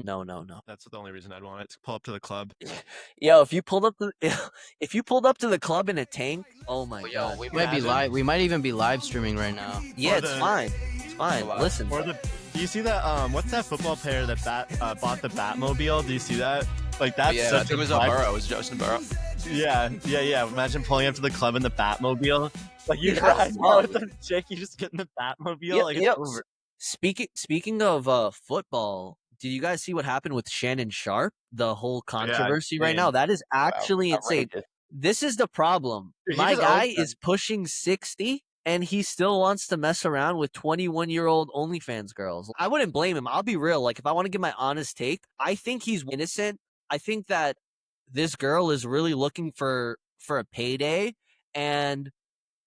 No, no, no. That's the only reason I'd want it to pull up to the club. Yo, if you pulled up to if you pulled up to the club in a tank, oh my Oh, yo, god. we might be Imagine. live. We might even be live streaming right now. Yeah, Or it's the fine. It's fine. Wow. Listen, or the. Do you see that? What's that football player that bought the Batmobile? Do you see that? Like Oh, that's yeah, I such think a it was flex. Burrow. It was Justin Burrow. Yeah. Imagine pulling up to the club in the Batmobile. Like you Yeah, drive smart. out with the chick, you just get in the Batmobile. Yeah, Like it's yeah. over. Speaking of football, did you guys see what happened with Shannon Sharpe? The whole Yeah, controversy right now. insane. That is Wow. actually insane. Outrageous. This is the problem. Dude, he My just owns guy them. is pushing 60 and he still wants to mess around with 21-year-old OnlyFans girls. I wouldn't blame him. I'll be real. Like if I want to give my honest take, I think he's innocent. I think that this girl is really looking for a payday and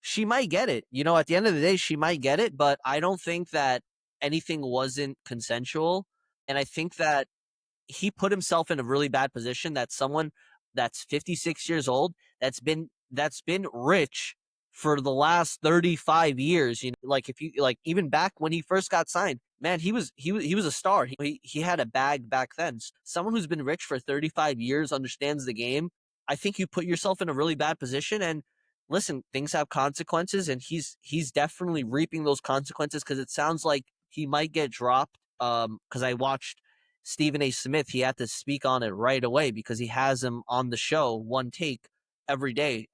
she might get it. You know, at the end of the day, she might get it, but I don't think that anything wasn't consensual. And I think that he put himself in a really bad position that someone that's 56 years old that's been rich for the last 35 years, you know, like if you like even back when he first got signed, man, he was a star. He had a bag back then. Someone who's been rich for 35 years understands the game. I think you put yourself in a really bad position and listen, things have consequences and he's definitely reaping those consequences because it sounds like he might get dropped because I watched Stephen A. Smith, he had to speak on it right away because he has him on the show one take every day.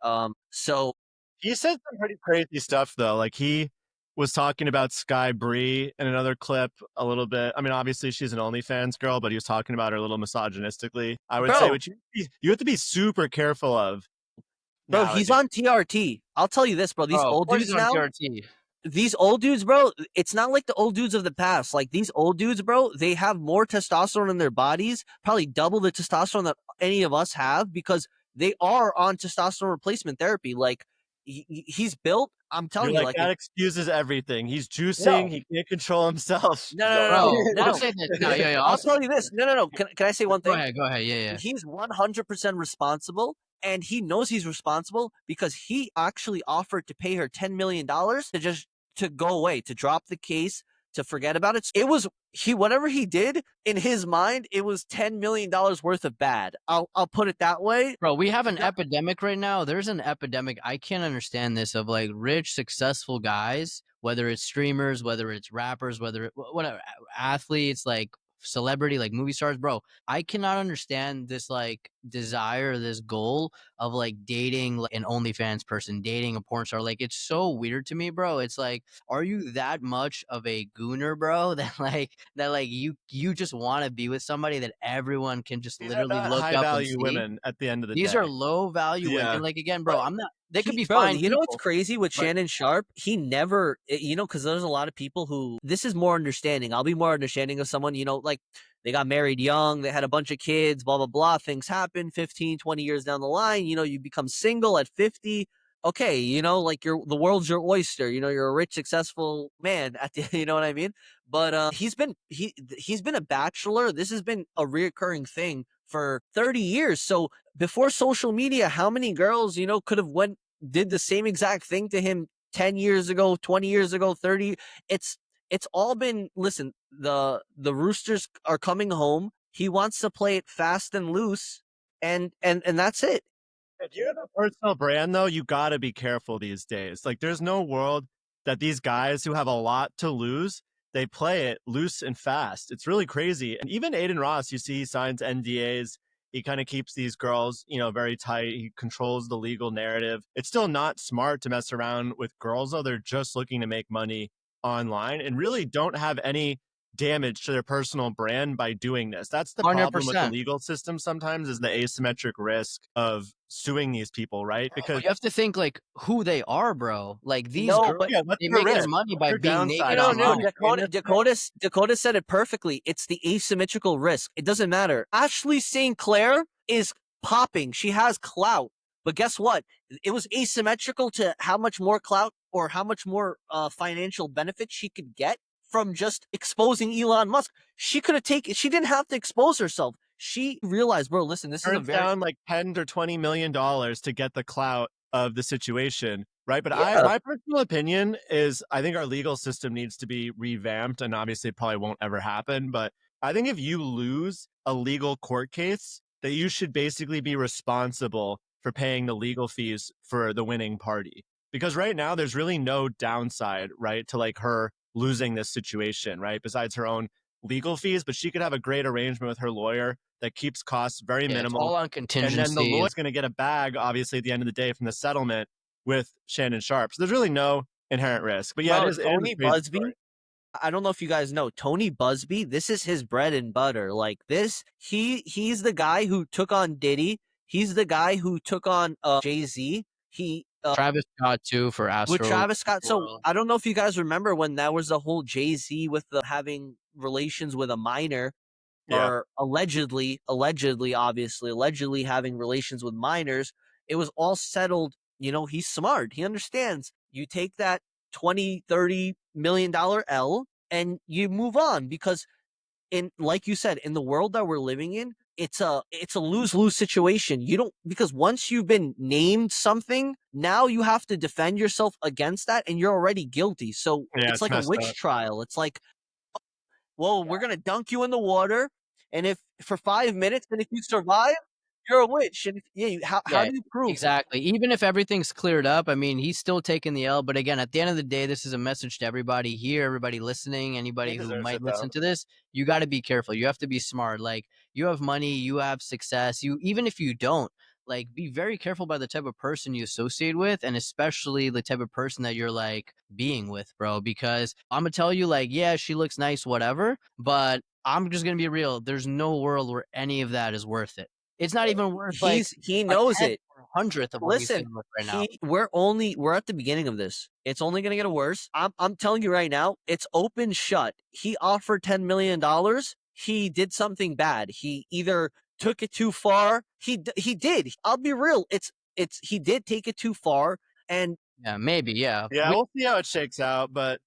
So He said some pretty crazy stuff though. Like he was talking about Sky Bree in another clip a little bit. I mean, obviously she's an OnlyFans girl, but he was talking about her a little misogynistically. I would say bro, what you have to be super careful of he's nowadays. on TRT. I'll tell you this, bro. These Oh, of old course he's dudes on now, TRT. these old dudes, bro, it's not like the old dudes of the past. Like these old dudes, bro, they have more testosterone in their bodies, probably double the testosterone that any of us have because they are on testosterone replacement therapy. Like he's built. I'm You're telling you, like like that excuses everything. He's juicing. no, He can't control himself. no, no, no, Bro, no, I'll no. say that. No, yo, I'll tell you this. No, no, no. Can I say one go thing? ahead, go ahead. Yeah, yeah. He's 100% responsible and he knows he's responsible because he actually offered to pay her $10 million to just to go away, to drop the case, to forget about it. It was he whatever he did in his mind, it was $10 million worth of bad. I'll put it that way. Bro, we have an epidemic right now. There's an epidemic. I can't understand this of like rich, successful guys, whether it's streamers, whether it's rappers, whether whatever athletes, like celebrity, like movie stars, bro. I cannot understand this like desire, this goal of like dating like, an OnlyFans person, dating a porn star. Like it's so weird to me, bro. It's like, are you that much of a gooner, bro? That like you just want to be with somebody that everyone can just These are literally not look high up and value see? women at the end of the These are day. low value women. Yeah. And like again, bro, But I'm not. They could be bro, fine you know what's people, crazy with but Shannon Sharpe? He never, because there's a lot of people who this is more understanding. I'll be more understanding of someone, like they got married young, they had a bunch of kids, blah, blah, blah. Things happen 15, 20 years down the line. You become single at 50. Okay, like the world's your oyster. You're a rich, successful man at the, you know what I mean? But he's been a bachelor. This has been a reoccurring thing for 30 years. So before social media, how many girls, could have did the same exact thing to him 10 years ago, 20 years ago, 30. It's all been listen, the Roosters are coming home. He wants to play it fast and loose and that's it. If you have a personal brand, though, you got to be careful these days. Like, there's no world that these guys who have a lot to lose, they play it loose and fast. It's really crazy. And even Aiden Ross, you see, he signs NDAs. He kind of keeps these girls, very tight. He controls the legal narrative. It's still not smart to mess around with girls, though. They're just looking to make money online and really don't have any damage to their personal brand by doing this. That's the hundred problem with the percent. legal system sometimes is the asymmetric risk of suing these people, right? Because You have to think like who they are, bro. Like these No, girls, but yeah, what's they the make their risk? money What's by your being naked downside no, to no, online. maintain this? Dakota said it perfectly. It's the asymmetrical risk. It doesn't matter. Ashley St. Clair is popping. She has clout. But guess what? It was asymmetrical to how much more clout or how much more financial benefit she could get from just exposing Elon Musk. She could have taken, she didn't have to expose herself. She realized, bro, listen, this is a Turns very, down like $10 or $20 million to get the clout of the situation, right? But yeah. my personal opinion is, I think our legal system needs to be revamped, and obviously, it probably won't ever happen. But I think if you lose a legal court case, that you should basically be responsible for paying the legal fees for the winning party. Because right now there's really no downside, right, to like her losing this situation, right? Besides her own legal fees, but she could have a great arrangement with her lawyer that keeps costs very Yeah, it's minimal. all on And then the contingency. lawyer's going to get a bag, obviously, at the end of the day from the settlement with Shannon Sharpe. So there's really no inherent risk. But yeah, Bro, it is a Tony crazy story. Busby, I don't know if you guys know Tony Busby. This is his bread and butter. Like this, he's the guy who took on Diddy. He's the guy who took on Jay-Z. He Travis Scott too for with Astro Travis Scott. So World. I don't know if you guys remember when that was the whole Jay-Z with the having relations with a minor, Yeah. or allegedly having relations with minors. It was all settled. You know, he's smart. He understands. You take that 20-30 million dollar L and you move on, because in, like you said, in the world that we're living in, it's a lose-lose situation. You don't, because once you've been named something, now you have to defend yourself against that, and you're already guilty. So Yeah, it's it's like a messed witch up. trial. It's like, well, we're gonna dunk you in the water, and if for 5 minutes, and if you survive, you're a witch. And yeah, how Yeah, do you prove? exactly. Even if everything's cleared up, I mean, he's still taking the L. But again, at the end of the day, this is a message to everybody here, everybody listening, He anybody who deserves might it though. listen to this. You got to be careful. You have to be smart. Like, you have money, you have success. You, even if you don't, like, be very careful by the type of person you associate with, and especially the type of person that you're like being with, bro. Because I'm gonna tell you, like, yeah, she looks nice, whatever, but I'm just gonna be real. There's no world where any of that is worth it. It's not even worth like He a knows tenth it. or a hundredth of what he's Listen, getting with right now. we're at the beginning of this. It's only gonna get worse. I'm telling you right now, it's open shut. He offered $10 million. He did something bad. He either took it too far. He did. I'll be real. It's he did take it too far, and Yeah, maybe. Yeah, Yeah, we'll see how it shakes out, but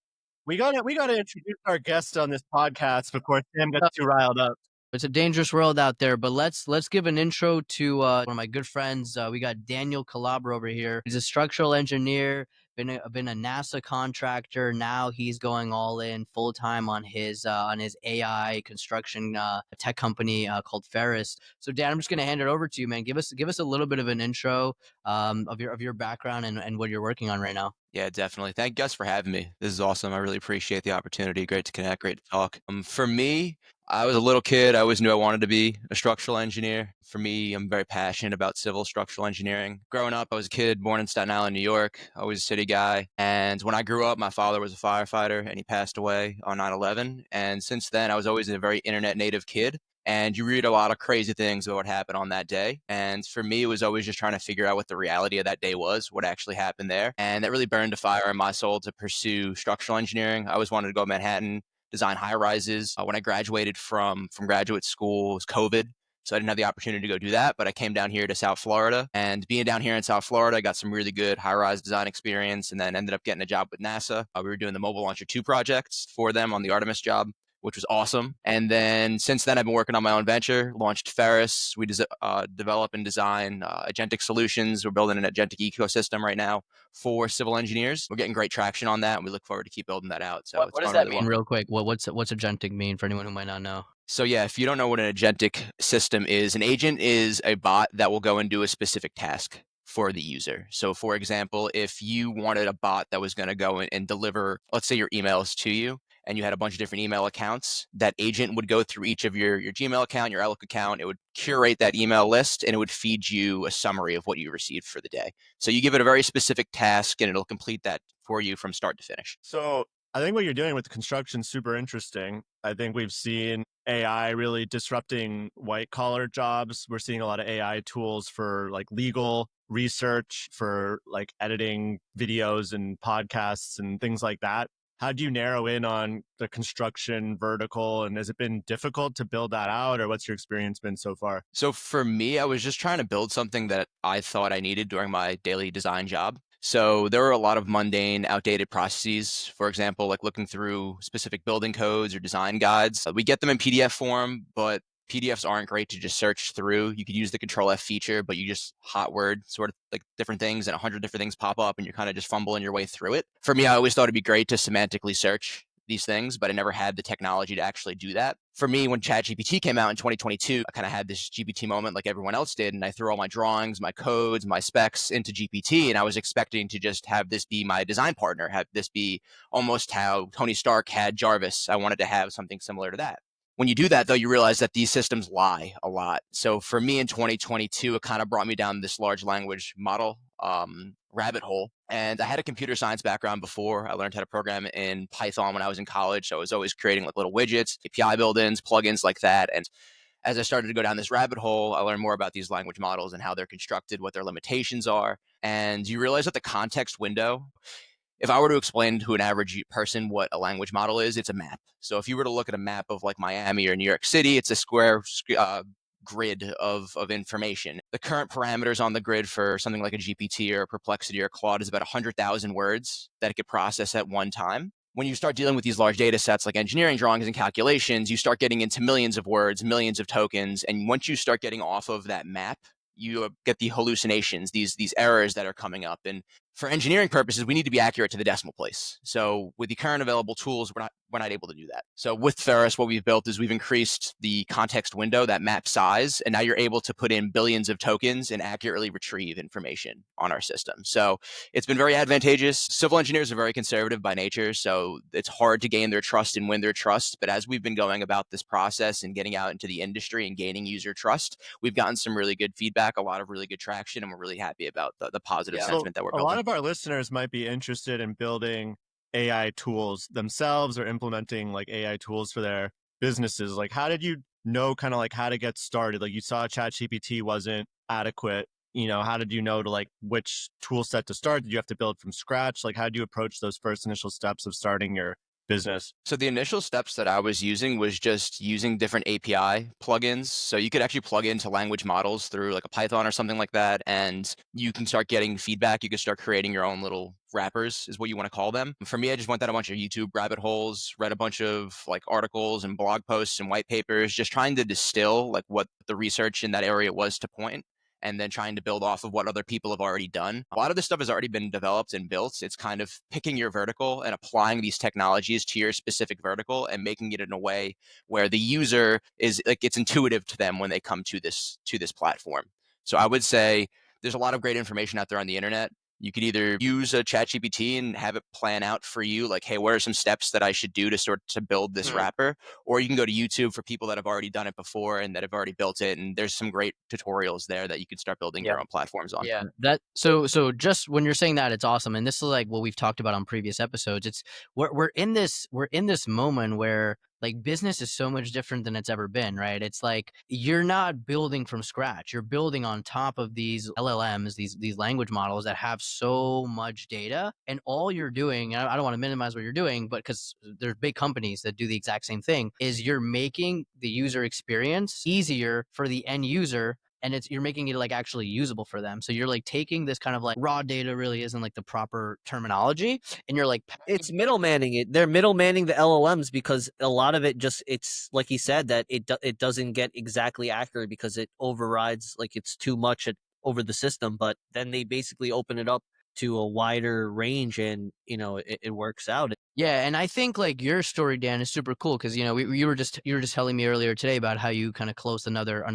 we gotta introduce our guest on this podcast before Sam gets too riled up. it's a dangerous world out there. But let's give an intro to one of my good friends. We got Daniel Calabro over here. He's a structural engineer. Been a NASA contractor. Now he's going all in full time on his AI construction tech company called Ferris. So Dan, I'm just gonna hand it over to you, man. Give us a little bit of an intro of your background and what you're working on right now. Yeah, definitely. Thank you guys for having me. This is awesome. I really appreciate the opportunity. Great to connect, great to talk. For me, I was a little kid. I always knew I wanted to be a structural engineer. For me, I'm very passionate about civil structural engineering. Growing up, I was a kid born in Staten Island, New York. Always a city guy. And when I grew up, my father was a firefighter and he passed away on 9/11. And since then, I was always a very internet native kid, and you read a lot of crazy things about what happened on that day. And for me, it was always just trying to figure out what the reality of that day was, what actually happened there. And that really burned a fire in my soul to pursue structural engineering. I always wanted to go to Manhattan, design high rises. When I graduated from graduate school, it was COVID. So I didn't have the opportunity to go do that, but I came down here to South Florida. And being down here in South Florida, I got some really good high rise design experience, and then ended up getting a job with NASA. We were doing the Mobile Launcher 2 projects for them on the Artemis job, which was awesome. And then since then, I've been working on my own venture, launched Ferris. We develop and design agentic solutions. We're building an agentic ecosystem right now for civil engineers. We're getting great traction on that, and we look forward to keep building that out. So it's What does going that really mean, well. real quick? What's agentic mean for anyone who might not know? So yeah, if you don't know what an agentic system is, an agent is a bot that will go and do a specific task for the user. So for example, if you wanted a bot that was going to go and deliver, let's say, your emails to you, and you had a bunch of different email accounts, that agent would go through each of your Gmail account, your Outlook account. It would curate that email list, and it would feed you a summary of what you received for the day. So you give it a very specific task, and it'll complete that for you from start to finish. So I think what you're doing with the construction is super interesting. I think we've seen AI really disrupting white collar jobs. We're seeing a lot of AI tools for like legal research, for like editing videos and podcasts and things like that. How do you narrow in on the construction vertical? And has it been difficult to build that out, or what's your experience been so far? So for me, I was just trying to build something that I thought I needed during my daily design job. So there were a lot of mundane, outdated processes. For example, like looking through specific building codes or design guides. We get them in PDF form, but PDFs aren't great to just search through. You could use the Control F feature, but you just hot word sort of like different things, and 100 different things pop up, and you're kind of just fumbling your way through it. For me, I always thought it'd be great to semantically search these things, but I never had the technology to actually do that. For me, when ChatGPT came out in 2022, I kind of had this GPT moment like everyone else did. And I threw all my drawings, my codes, my specs into GPT. And I was expecting to just have this be my design partner, have this be almost how Tony Stark had Jarvis. I wanted to have something similar to that. When you do that, though, you realize that these systems lie a lot. So for me in 2022, it kind of brought me down this large language model rabbit hole. And I had a computer science background before. I learned how to program in Python when I was in college. So I was always creating like little widgets, API build-ins, plugins like that. And as I started to go down this rabbit hole, I learned more about these language models and how they're constructed, what their limitations are. And you realize that the context window, if I were to explain to an average person what a language model is, it's a map. So if you were to look at a map of like Miami or New York City, it's a square grid of information. The current parameters on the grid for something like a GPT or a Perplexity or Claude is about 100,000 words that it could process at one time. When you start dealing with these large data sets like engineering drawings and calculations, you start getting into millions of words, millions of tokens. And once you start getting off of that map, you get the hallucinations, these errors that are coming up. And for engineering purposes, we need to be accurate to the decimal place. So with the current available tools, we're not able to do that. So with Ferris, what we've built is we've increased the context window, that map size, and now you're able to put in billions of tokens and accurately retrieve information on our system. So it's been very advantageous. Civil engineers are very conservative by nature, so it's hard to gain their trust and win their trust. But as we've been going about this process and getting out into the industry and gaining user trust, we've gotten some really good feedback, a lot of really good traction, and we're really happy about the positive sentiment that we're A building. lot of our listeners might be interested in building AI tools themselves or implementing like AI tools for their businesses. Like, how did you know kind of like how to get started? Like, you saw ChatGPT wasn't adequate. How did you know to like which tool set to start? Did you have to build from scratch? Like, how did you approach those first initial steps of starting your business? So the initial steps that I was using was just using different API plugins. So you could actually plug into language models through like a Python or something like that, and you can start getting feedback. You can start creating your own little wrappers, is what you want to call them. For me, I just went down a bunch of YouTube rabbit holes, read a bunch of like articles and blog posts and white papers, just trying to distill like what the research in that area was to point, and then trying to build off of what other people have already done. A lot of this stuff has already been developed and built. It's kind of picking your vertical and applying these technologies to your specific vertical and making it in a way where the user is like it's intuitive to them when they come to this platform. So I would say there's a lot of great information out there on the internet. You could either use a ChatGPT and have it plan out for you, like, hey, what are some steps that I should do to sort to build this wrapper? Or you can go to YouTube for people that have already done it before and that have already built it. And there's some great tutorials there that you could start building Yeah. your own platforms on. Yeah, that so just when you're saying that, it's awesome, and this is like what we've talked about on previous episodes. It's we're in this moment where like business is so much different than it's ever been, right? It's like you're not building from scratch. You're building on top of these LLMs, these language models that have so much data, and all you're doing, I don't want to minimize what you're doing, but because there's big companies that do the exact same thing, is you're making the user experience easier for the end user, and you're making it like actually usable for them. So you're like taking this kind of like raw data, really isn't like the proper terminology, and you're like It's middlemaning it. They're middlemaning the LLMs because a lot of it it's like he said that it doesn't get exactly accurate because it overrides, like it's too much over the system. But then they basically open it up to a wider range, and it works out. Yeah, and I think like your story, Dan, is super cool because you were just telling me earlier today about how you kind of closed another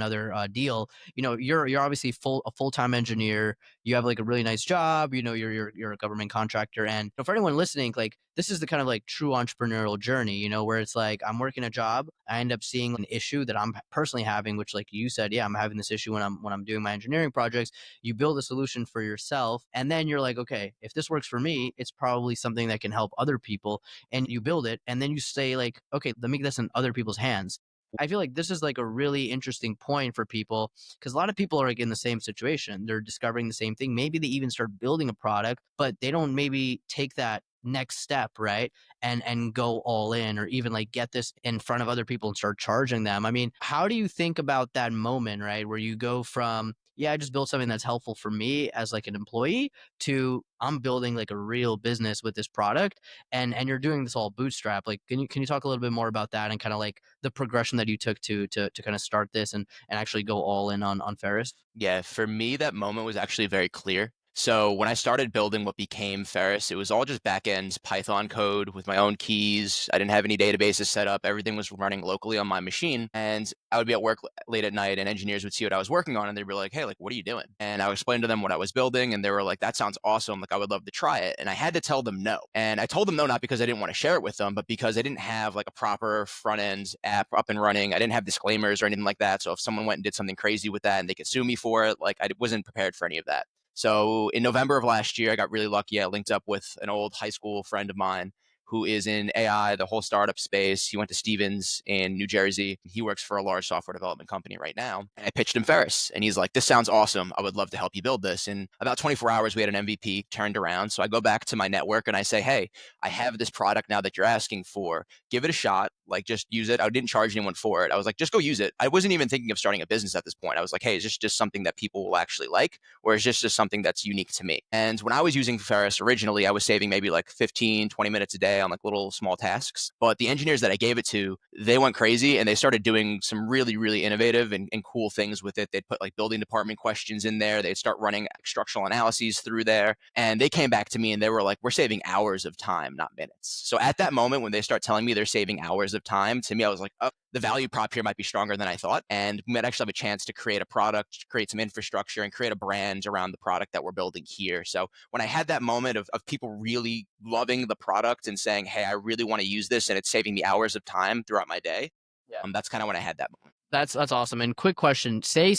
deal. You're obviously a full-time engineer. You have like a really nice job. You're a government contractor, and for anyone listening, like this is the kind of like true entrepreneurial journey. Where it's like I'm working a job, I end up seeing an issue that I'm personally having, which like you said, yeah, I'm having this issue when I'm doing my engineering projects. You build a solution for yourself, and then you're like, okay, if this works for me, it's probably something that can help other people, and you build it, and then you say like, okay, let me get this in other people's hands. I feel like this is like a really interesting point for people because a lot of people are like in the same situation. They're discovering the same thing. Maybe they even start building a product, but they don't maybe take that next step, right? And go all in, or even like get this in front of other people and start charging them. I mean, how do you think about that moment, right? Where you go from, yeah, I just built something that's helpful for me as like an employee, to I'm building like a real business with this product, and you're doing this all bootstrap. Like, can you talk a little bit more about that and kind of like the progression that you took to kind of start this and actually go all in on Ferris? Yeah, for me, that moment was actually very clear. So when I started building what became Ferris, it was all just backend Python code with my own keys. I didn't have any databases set up. Everything was running locally on my machine. And I would be at work late at night and engineers would see what I was working on and they'd be like, hey, like, what are you doing? And I would explain to them what I was building. And they were like, that sounds awesome. Like, I would love to try it. And I had to tell them no. And I told them no, not because I didn't want to share it with them, but because I didn't have like a proper front end app up and running. I didn't have disclaimers or anything like that. So if someone went and did something crazy with that and they could sue me for it, like I wasn't prepared for any of that. So in November of last year, I got really lucky. I linked up with an old high school friend of mine who is in AI, the whole startup space. He went to Stevens in New Jersey. He works for a large software development company right now. And I pitched him Ferris, and he's like, this sounds awesome. I would love to help you build this. In about 24 hours, we had an MVP turned around. So I go back to my network and I say, hey, I have this product now that you're asking for. Give it a shot. Like, just use it. I didn't charge anyone for it. I was like, just go use it. I wasn't even thinking of starting a business at this point. I was like, hey, is this just something that people will actually like? Or is this just something that's unique to me? And when I was using Ferris originally, I was saving maybe like 15, 20 minutes a day on like little small tasks. But the engineers that I gave it to, they went crazy and they started doing some really, really innovative and cool things with it. They'd put like building department questions in there. They'd start running structural analyses through there. And they came back to me and they were like, we're saving hours of time, not minutes. So at that moment, when they start telling me they're saving hours of time, to me, I was like, oh, the value prop here might be stronger than I thought. And we might actually have a chance to create a product, create some infrastructure, and create a brand around the product that we're building here. So when I had that moment of people really loving the product and saying, hey, I really want to use this and it's saving me hours of time throughout my day, that's kind of when I had that moment. That's awesome. And quick question: say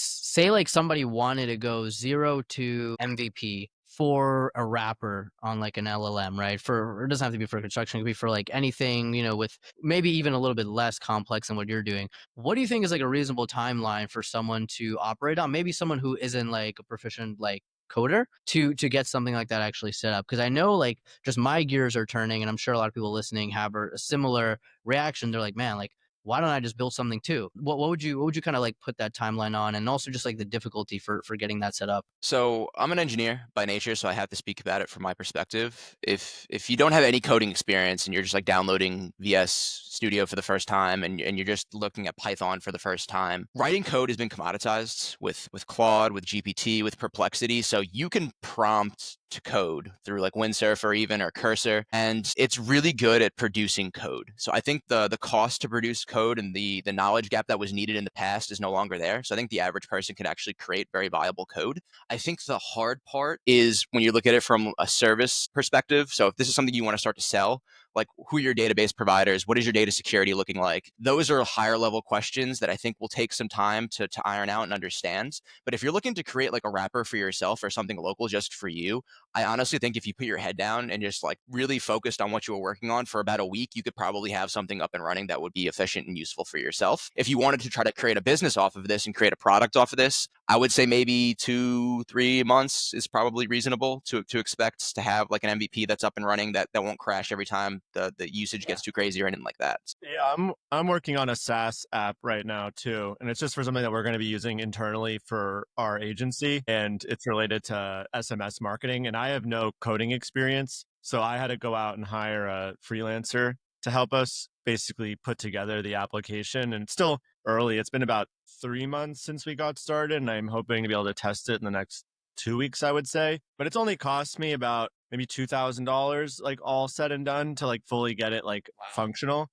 like somebody wanted to go 0 to MVP for a rapper on like an LLM, right? For it doesn't have to be for construction; it could be for like anything, with maybe even a little bit less complex than what you're doing. What do you think is like a reasonable timeline for someone to operate on? Maybe someone who isn't like a proficient like coder to get something like that actually set up, because I know like just my gears are turning, and I'm sure a lot of people listening have a similar reaction. They're like, man, like, why don't I just build something too? What would you kind of like put that timeline on, and also just like the difficulty for getting that set up? So I'm an engineer by nature, so I have to speak about it from my perspective. If you don't have any coding experience and you're just like downloading VS Studio for the first time and you're just looking at Python for the first time, writing code has been commoditized with Claude, with GPT, with Perplexity. So you can prompt to code through like Windsurfer even or Cursor, and it's really good at producing code. So I think the cost to produce code and the knowledge gap that was needed in the past is no longer there. So I think the average person can actually create very viable code. I think the hard part is when you look at it from a service perspective. So if this is something you want to start to sell, like who are your database providers? What is your data security looking like? Those are higher level questions that I think will take some time to iron out and understand. But if you're looking to create like a wrapper for yourself or something local just for you, I honestly think if you put your head down and just like really focused on what you were working on for about a week, you could probably have something up and running that would be efficient and useful for yourself. If you wanted to try to create a business off of this and create a product off of this, I would say maybe 2-3 months is probably reasonable to expect to have like an MVP that's up and running that won't crash every time the usage gets too crazy or anything like that. Yeah, I'm working on a SaaS app right now too, and it's just for something that we're going to be using internally for our agency, and it's related to SMS marketing. And I have no coding experience, so I had to go out and hire a freelancer to help us basically put together the application. And it's still early. It's been about 3 months since we got started, and I'm hoping to be able to test it in the next 2 weeks, I would say. But it's only cost me about maybe $2,000, like all said and done, to like fully get it like functional.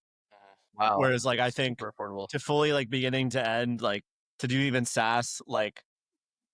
Wow, Whereas like I think super affordable. to fully like beginning to end, like to do even SaaS like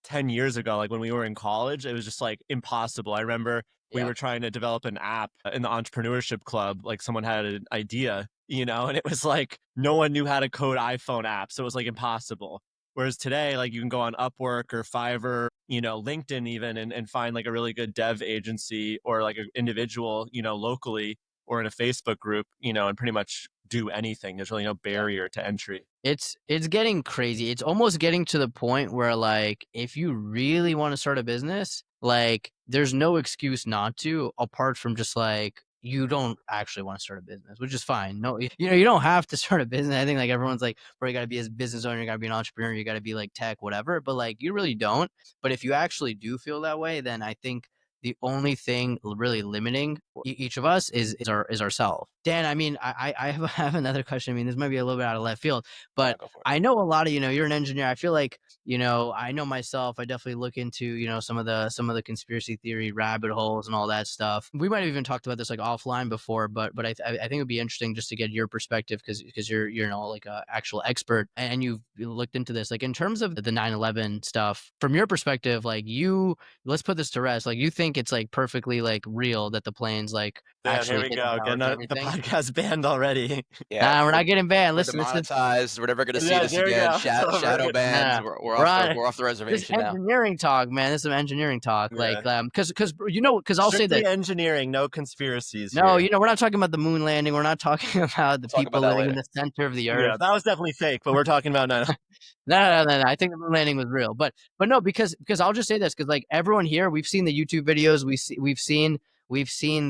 10 years ago, like when we were in college, it was just like impossible. I remember we Yeah, were trying to develop an app in the entrepreneurship club. Like someone had an idea, and it was like no one knew how to code iPhone apps. So it was like impossible. Whereas today, like you can go on Upwork or Fiverr, LinkedIn even, and find like a really good dev agency or like an individual, locally or in a Facebook group, and pretty much do anything. There's really no barrier to entry. it's getting crazy. It's almost getting to the point where like if you really want to start a business, like there's no excuse not to, apart from just like you don't actually want to start a business, which is fine. No, you don't have to start a business. I think like everyone's like, bro, you got to be a business owner, you got to be an entrepreneur, you got to be like tech, whatever. But like you really don't. But if you actually do feel that way, then I think the only thing really limiting each of us is ourselves. Dan, I mean, I have another question. I mean, this might be a little bit out of left field, but Go for it. I know a lot of, you're an engineer. I feel like, I know myself, I definitely look into, some of the conspiracy theory rabbit holes and all that stuff. We might have even talked about this like offline before, but I think it'd be interesting just to get your perspective, because you're like a actual expert, and you've looked into this, like in terms of the 9/11 stuff from your perspective. Like, let's put this to rest. Like, you think it's like perfectly like real that the planes like Dan, here actually we hit the go. towers Getting and the everything? podcast banned already. Yeah, Nah, we're not getting banned. we're Listen, demonetized. We're never going to see Yeah, this here we again. go. It's over. Shadow bans. nah, We're we're off the on. we're off the This reservation now. engineering talk, man. This is some engineering talk. Yeah. Like, because I'll say Strictly that. engineering, no conspiracies No, here. we're not talking about the moon landing. We're not talking about the We'll talk people about that living in later. the center of the Yeah, earth. that was definitely fake, but we're talking about now. No. I think the moon landing was real, but no, because I'll just say this, because like everyone here, we've seen the YouTube videos, we've seen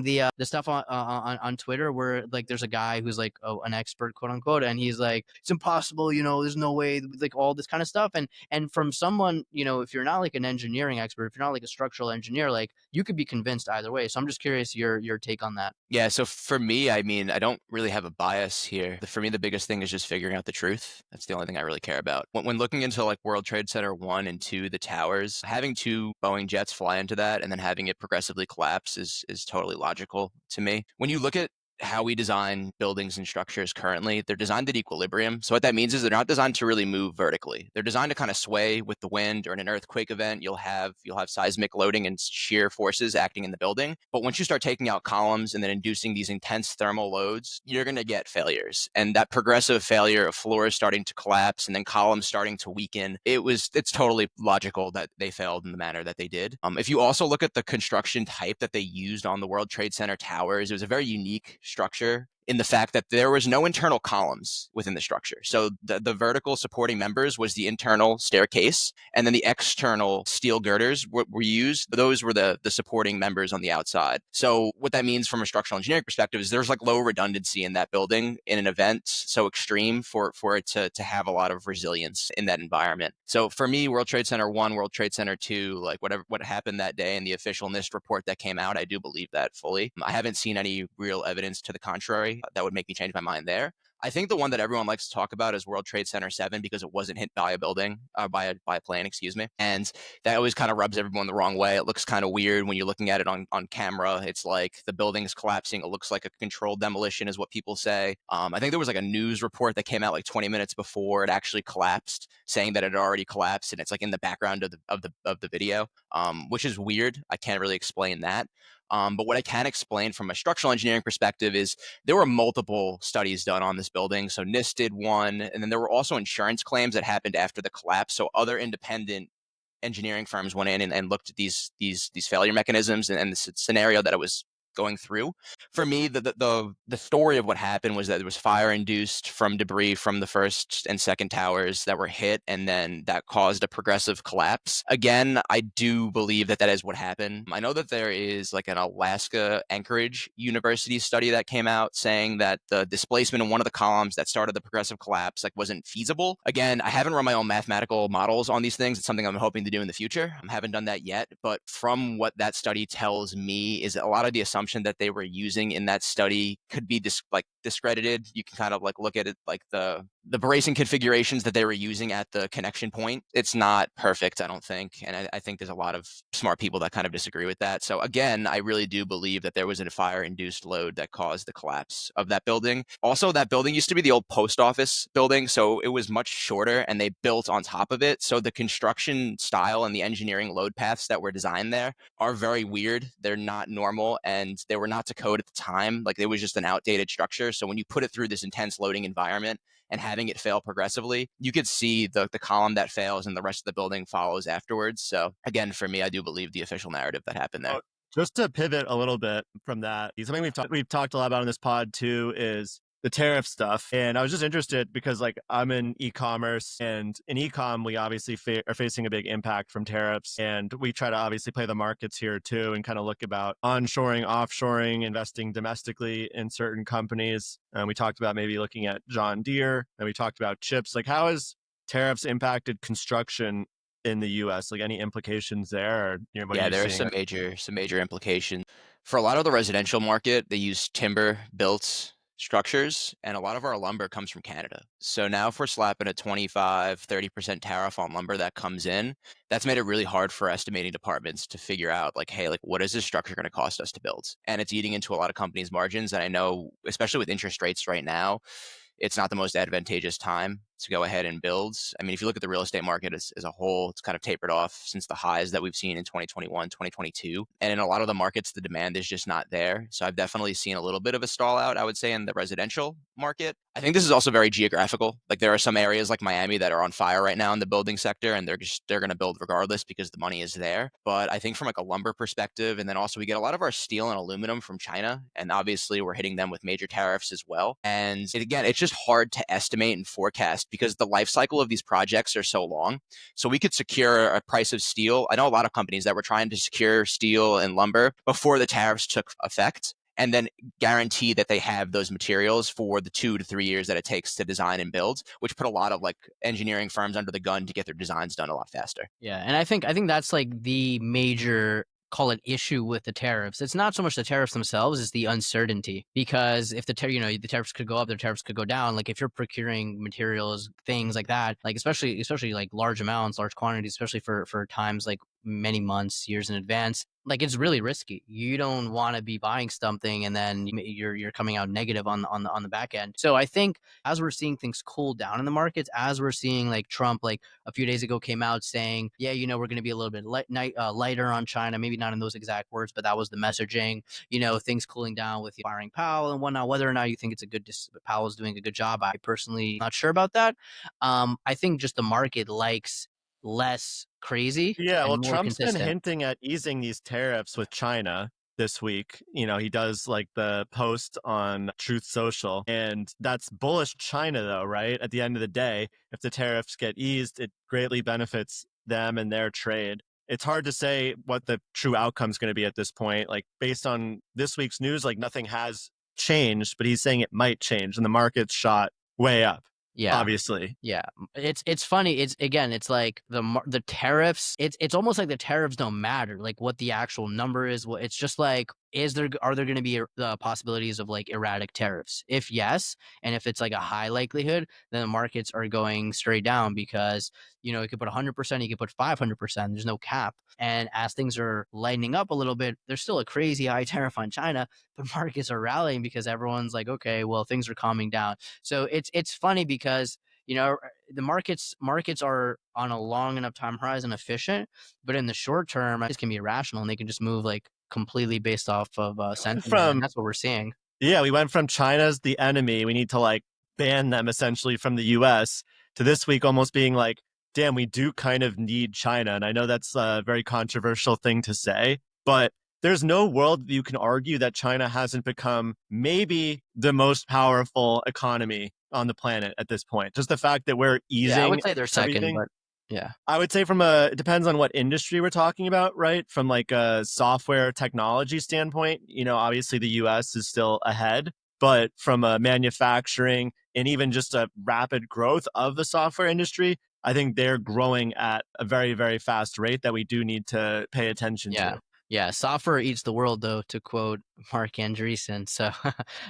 the stuff on Twitter where like there's a guy who's like an expert, quote unquote, and he's like, it's impossible, there's no way, like all this kind of stuff, and from someone, if you're not like an engineering expert, if you're not like a structural engineer, like you could be convinced either way. So I'm just curious your take on that. Yeah, so for me, I mean, I don't really have a bias here. For me, the biggest thing is just figuring out the truth. That's the only thing I really care about. When looking into like World Trade Center 1 and 2, the towers, having two Boeing jets fly into that and then having it progressively collapse is totally logical to me. When you look at how we design buildings and structures currently, they're designed at equilibrium. So what that means is they're not designed to really move vertically. They're designed to kind of sway with the wind, or in an earthquake event, you'll have seismic loading and shear forces acting in the building. But once you start taking out columns and then inducing these intense thermal loads, you're going to get failures. And that progressive failure of floors starting to collapse and then columns starting to weaken, it's totally logical that they failed in the manner that they did. If you also look at the construction type that they used on the World Trade Center towers, it was a very unique structure in the fact that there was no internal columns within the structure. So the vertical supporting members was the internal staircase, and then the external steel girders were used. Those were the supporting members on the outside. So what that means from a structural engineering perspective is there's like low redundancy in that building in an event so extreme for it to have a lot of resilience in that environment. So for me, World Trade Center 1, World Trade Center 2, like what happened that day and the official NIST report that came out, I do believe that fully. I haven't seen any real evidence to the contrary that would make me change my mind there. I think the one that everyone likes to talk about is World Trade Center 7 because it wasn't hit by a building, by a plane, excuse me. And that always kind of rubs everyone the wrong way. It looks kind of weird when you're looking at it on camera. It's like the building is collapsing. It looks like a controlled demolition is what people say. I think there was like a news report that came out like 20 minutes before it actually collapsed, saying that it had already collapsed, and it's like in the background of the video, which is weird. I can't really explain that. But what I can explain from a structural engineering perspective is there were multiple studies done on this building. So NIST did one, and then there were also insurance claims that happened after the collapse. So other independent engineering firms went in and looked at these failure mechanisms and the scenario that it was going through. For me, the story of what happened was that there was fire induced from debris from the first and second towers that were hit, and then that caused a progressive collapse. Again, I do believe that is what happened. I know that there is like an Alaska Anchorage University study that came out saying that the displacement in one of the columns that started the progressive collapse like wasn't feasible. Again, I haven't run my own mathematical models on these things. It's something I'm hoping to do in the future. I haven't done that yet, but from what that study tells me is that a lot of the assumption that they were using in that study could be discredited. You can kind of like look at it like the bracing configurations that they were using at the connection point. It's not perfect, I don't think. And I think there's a lot of smart people that kind of disagree with that. So again, I really do believe that there was a fire-induced load that caused the collapse of that building. Also, that building used to be the old post office building, so it was much shorter and they built on top of it. So the construction style and the engineering load paths that were designed there are very weird. They're not normal, and they were not to code at the time. Like, it was just an outdated structure. So when you put it through this intense loading environment and having it fail progressively, you could see the column that fails and the rest of the building follows afterwards. So again, for me, I do believe the official narrative that happened there. Just to pivot a little bit from that, something we've talked a lot about on this pod too is the tariff stuff. And I was just interested because like I'm in e-commerce, and in e-com, we obviously are facing a big impact from tariffs. And we try to obviously play the markets here too and kind of look about onshoring, offshoring, investing domestically in certain companies. And we talked about maybe looking at John Deere, and we talked about chips. Like, how has tariffs impacted construction in the US? Like any implications there, or what are Yeah, you there are seeing? some major implications. For a lot of the residential market, they use timber built structures, and a lot of our lumber comes from Canada. So now if we're slapping a 25-30% tariff on lumber that comes in, that's made it really hard for estimating departments to figure out like, hey, like what is this structure going to cost us to build? And it's eating into a lot of companies' margins. And I know, especially with interest rates right now, it's not the most advantageous time to go ahead and build. I mean, if you look at the real estate market as a whole, it's kind of tapered off since the highs that we've seen in 2021, 2022. And in a lot of the markets, the demand is just not there. So I've definitely seen a little bit of a stall out, I would say, in the residential market. I think this is also very geographical. Like there are some areas like Miami that are on fire right now in the building sector, and they're going to build regardless because the money is there. But I think from like a lumber perspective, and then also we get a lot of our steel and aluminum from China, and obviously we're hitting them with major tariffs as well. And again, it's just hard to estimate and forecast because the life cycle of these projects are so long. So we could secure a price of steel. I know a lot of companies that were trying to secure steel and lumber before the tariffs took effect, and then guarantee that they have those materials for the 2 to 3 years that it takes to design and build, which put a lot of like engineering firms under the gun to get their designs done a lot faster. Yeah, and I think that's like the major, call it, issue with the tariffs. It's not so much the tariffs themselves, it's the uncertainty. Because if the tariffs could go up, the tariffs could go down. Like if you're procuring materials, things like that, like especially like large amounts, large quantities, especially for times like many months, years in advance, like it's really risky. You don't want to be buying something and then you're coming out negative on the back end. So I think as we're seeing things cool down in the markets, as we're seeing like Trump, like a few days ago came out saying, yeah, we're going to be a little bit lighter on China, maybe not in those exact words, but that was the messaging. Things cooling down with firing Powell and whatnot. Whether or not you think it's a good, Powell's doing a good job, I personally not sure about that. I think just the market likes less crazy Yeah, and well, more Trump's been consistent. hinting at easing these tariffs with China this week. He does like the post on Truth Social, and that's bullish China, though, right? At the end of the day, if the tariffs get eased, it greatly benefits them and their trade. It's hard to say what the true outcome is going to be at this point. Like, based on this week's news, like nothing has changed, but he's saying it might change, and the market's shot way up, Yeah. obviously. Yeah, it's funny. It's like the tariffs. It's almost like the tariffs don't matter. Like what the actual number is. What it's just like. Are there going to be the possibilities of like erratic tariffs? If yes, and if it's like a high likelihood, then the markets are going straight down because you could put 100%, you could put 500%. There's no cap. And as things are lightening up a little bit, there's still a crazy high tariff on China, but markets are rallying because everyone's like, okay, well things are calming down. So it's funny because the markets are on a long enough time horizon efficient, but in the short term, it can be irrational and they can just move like completely based off of sentiment, and From that's what we're seeing. Yeah, we went from China's the enemy, we need to like ban them essentially from the US, to this week almost being like, damn, we do kind of need China. And I know that's a very controversial thing to say, but there's no world that you can argue that China hasn't become maybe the most powerful economy on the planet at this point. Just the fact that we're Yeah, I would easing say they're second, everything. but yeah, I would say it depends on what industry we're talking about, right? From like a software technology standpoint, obviously the US is still ahead, but from a manufacturing and even just a rapid growth of the software industry, I think they're growing at a very, very fast rate that we do need to pay attention yeah, to. yeah. Software eats the world, though, to quote Mark Andreessen. So,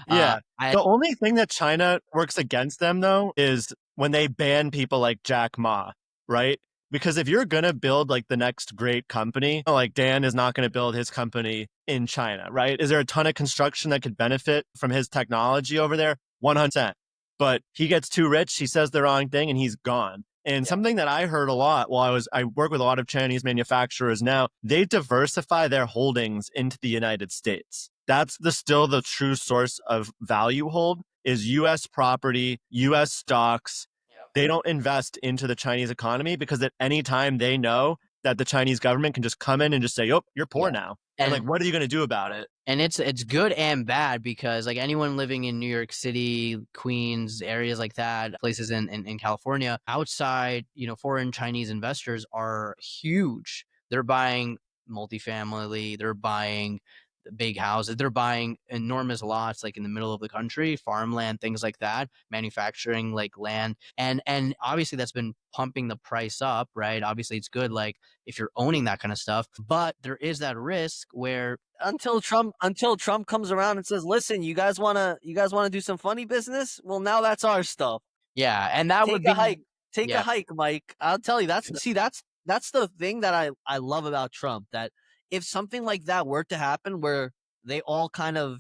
Yeah. I The only thing that China works against them, though, is when they ban people like Jack Ma, right? Because if you're going to build like the next great company, like Dan is not going to build his company in China, right? Is there a ton of construction that could benefit from his technology over there? 100%. But he gets too rich, he says the wrong thing, and he's gone. And yeah, something that I heard a lot while I work with a lot of Chinese manufacturers now, they diversify their holdings into the United States. That's still the true source of value hold is US property, US stocks. yeah. They don't invest into the Chinese economy because at any time they know that the Chinese government can just come in and just say, "Oh, you're poor Yeah. now." And like, And what are you going to do about it? it's good and bad because like anyone living in New York City, Queens, areas like that, places in California, outside, foreign Chinese investors are huge. They're buying multifamily, they're buying big houses. They're buying enormous lots like in the middle of the country, farmland, things like that, manufacturing like land. And obviously that's been pumping the price up, right? Obviously it's good like if you're owning that kind of stuff, but there is that risk where until Trump comes around and says, "Listen, you guys wanna do some funny business? Well, now that's our stuff. yeah, and that Take would a be hike. Take a yeah. hike, Mike." I'll tell you, that's the thing that I love about Trump, that if something like that were to happen where they all kind of,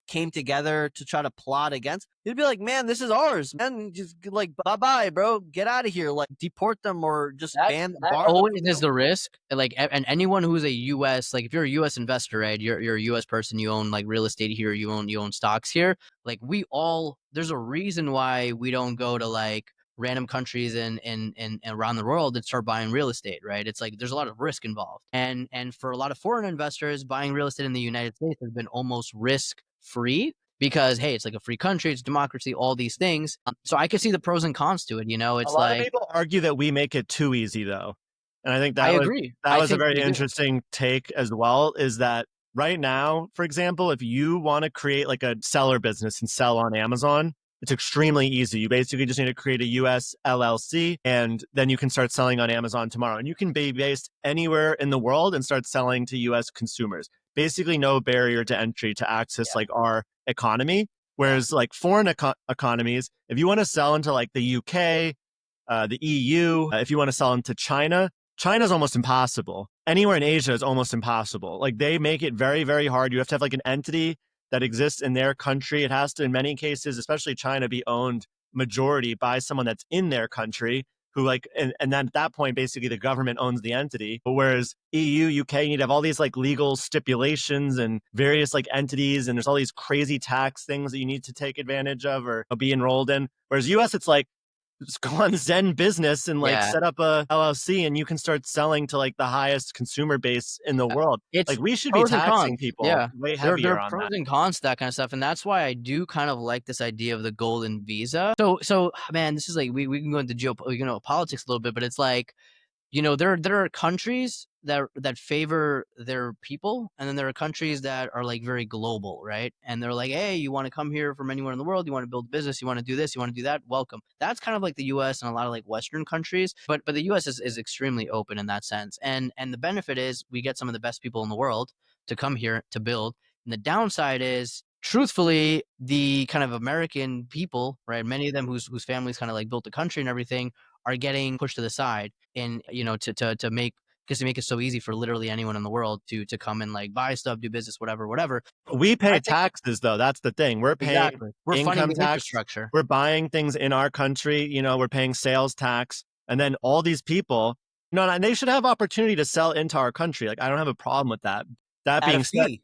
came together to try to plot against, he'd be like, "Man, this is ours, man. Just like bye-bye, bro. Get out of here. Like deport them or just That bar them always from is the risk. Like, and anyone who's a US, like if you're a US investor, right? You're a US person, you own like real estate here, you own stocks here. Like there's a reason why we don't go to like random countries and around the world and start buying real estate, right? It's like there's a lot of risk involved. And for a lot of foreign investors, buying real estate in the United States has been almost risk free because hey, it's like a free country, it's democracy, all these things. So I could see the pros and cons to it. A It's lot of like people argue that we make it too easy, though. And I think I agree. that I was a think very we do. interesting take as well, is that right now, for example, if you want to create like a seller business and sell on Amazon, it's extremely easy. You basically just need to create a US LLC and then you can start selling on Amazon tomorrow. And you can be based anywhere in the world and start selling to US consumers. Basically no barrier to entry to access like our economy. Whereas like foreign economies, if you want to sell into like the UK, the EU, if you want to sell into China, China's almost impossible. Anywhere in Asia is almost impossible. Like they make it very, very hard. You have to have like an entity that exists in their country. It has to, in many cases, especially China, be owned majority by someone that's in their country who like, and then at that point, basically the government owns the entity. But whereas EU, UK, you need to have all these like legal stipulations and various like entities. And there's all these crazy tax things that you need to take advantage of or be enrolled in. Whereas US, it's like, just go on Zen Business and like Yeah. set up a LLC and you can start selling to like the highest consumer base in the world. It's Like we should be pros and taxing cons. people Yeah. way There heavier are on pros that. and cons to that kind of stuff. And that's why I do kind of like this idea of the golden visa. So man, this is like we can go into politics a little bit, but it's like there are countries that favor their people, and then there are countries that are like very global, right? And they're like, hey, you want to come here from anywhere in the world, you want to build a business, you want to do this, you want to do that, welcome. That's kind of like the US and a lot of like Western countries, but the US is extremely open in that sense. And the benefit is we get some of the best people in the world to come here to build. And the downside is truthfully the kind of American people, right? Many of them whose families kind of like built the country and everything are getting pushed to the side and to make because they make it so easy for literally anyone in the world to come and like buy stuff, do business, whatever. We I pay think taxes though. That's the thing. We're paying exactly we're funding income the tax. infrastructure. We're buying things in our country. We're paying sales tax. And then all these people, and they should have opportunity to sell into our country. Like I don't have a problem with that. That At a being said, fee.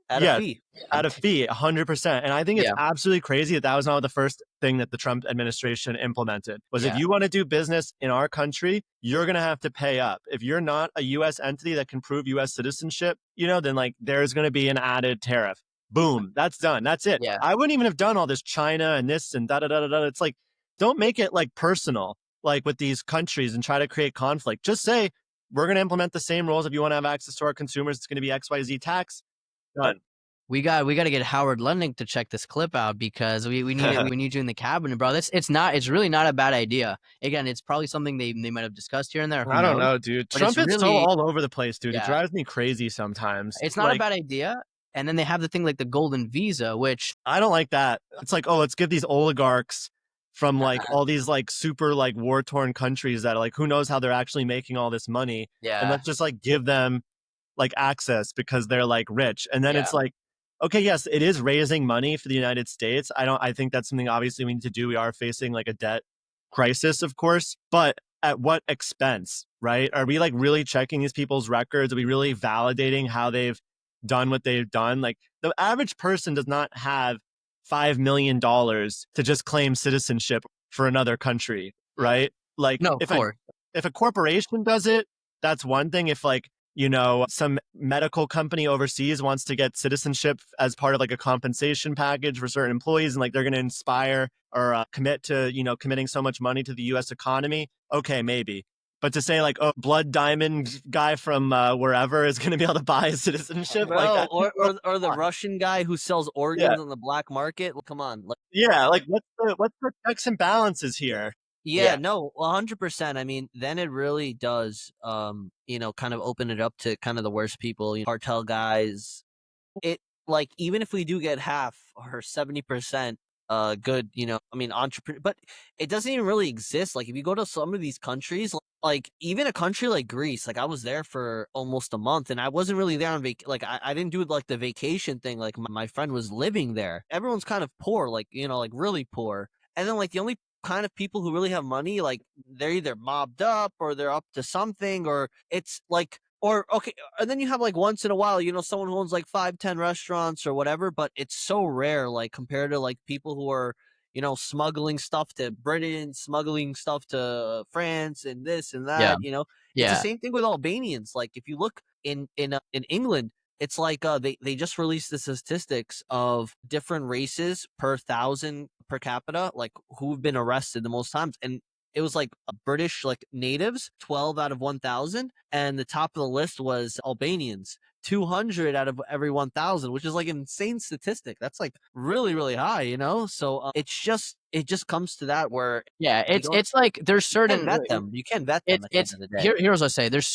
At a yeah, fee. at a fee, 100%. And I think it's Yeah, absolutely crazy that was not the first thing that the Trump administration implemented. Was if yeah, you want to do business in our country, you're going to have to pay up. If you're not a U.S. entity that can prove U.S. citizenship, then like there's going to be an added tariff. Boom, that's done. That's it. yeah. I wouldn't even have done all this China and this and da da da da da. It's like, don't make it like personal, like with these countries and try to create conflict. Just say, we're going to implement the same rules. If you want to have access to our consumers, it's going to be XYZ tax. Done. We got to get Howard Lunding to check this clip out because we need it. We need you in the cabinet, bro. It's really not a bad idea. Again, it's probably something they might have discussed here and there. Who I don't knows? know, dude. But it's Trump is so really all over the place, dude. It yeah, drives me crazy sometimes. it's not a Like, bad idea. And then they have the thing like the golden visa, which I don't like that. It's like, oh, let's give these oligarchs from like all these like super like war torn countries that like who knows how they're actually making all this money, and yeah, let's just like give them like access because they're like rich. And then yeah. it's like, okay, yes, it is raising money for the United States. I think that's something obviously we need to do. We are facing like a debt crisis, of course, but at what expense, right? Are we like really checking these people's records? Are we really validating how they've done what they've done? Like the average person does not have $5 million to just claim citizenship for another country, right? Like No, of course. if a corporation does it, that's one thing. If like some medical company overseas wants to get citizenship as part of like a compensation package for certain employees and like they're going to inspire or commit to, committing so much money to the US economy. Okay, maybe. But to say like, oh, blood diamond guy from wherever is going to be able to buy citizenship, like Bro, that seems so or the fun. Russian guy who sells Yeah, organs on the black market. Come on, like, yeah. Like what's the checks and balances here? yeah, Yeah. no, 100%. I mean, then it really does, kind of open it up to kind of the worst people, cartel guys. It like even if we do get half or 70% good, I mean entrepreneur, but it doesn't even really exist. Like if you go to some of these countries, like even a country like Greece, like I was there for almost a month and I wasn't really there on like I didn't do like the vacation thing. Like my friend was living there. Everyone's kind of poor, like like really poor. And then like the only kind of people who really have money, like they're either mobbed up or they're up to something, or it's like or okay, and then you have like once in a while, someone who owns like 5, 10 restaurants or whatever, but it's so rare, like compared to like people who are, smuggling stuff to Britain, smuggling stuff to France and this and Yeah. that. It's the Yeah. same thing with Albanians. Like if you look in England, it's like they just released the statistics of different races per thousand per capita, like who've been arrested the most times, and it was like British like natives, 12 out of 1,000, and the top of the list was Albanians, 200 out of every 1,000, which is like an insane statistic. That's like really really high. So it just comes to that where Yeah. you don't It's like there's you can't certain vet them. You can't vet them at the end it's of the day. here's what I say. There's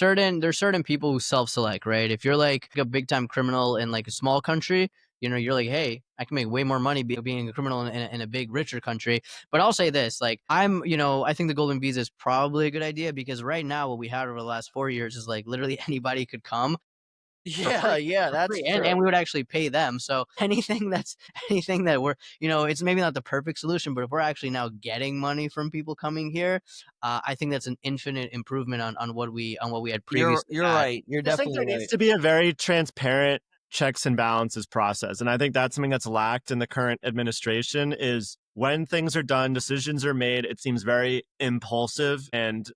certain people who self-select, right? If you're like a big time criminal in like a small country, you're like, hey, I can make way more money being a criminal in a big richer country. But I'll say this, like I think the golden visa is probably a good idea because right now what we had over the last 4 years is like literally anybody could come for Yeah, free. yeah, For that's free, true. and we would actually pay them. So anything that we're, it's maybe not the perfect solution, but if we're actually now getting money from people coming here, I think that's an infinite improvement on what we had previously You're had. right. You're I just think there definitely needs right. to be a very transparent checks and balances process. And I think that's something that's lacked in the current administration is when things are done, decisions are made, it seems very impulsive and,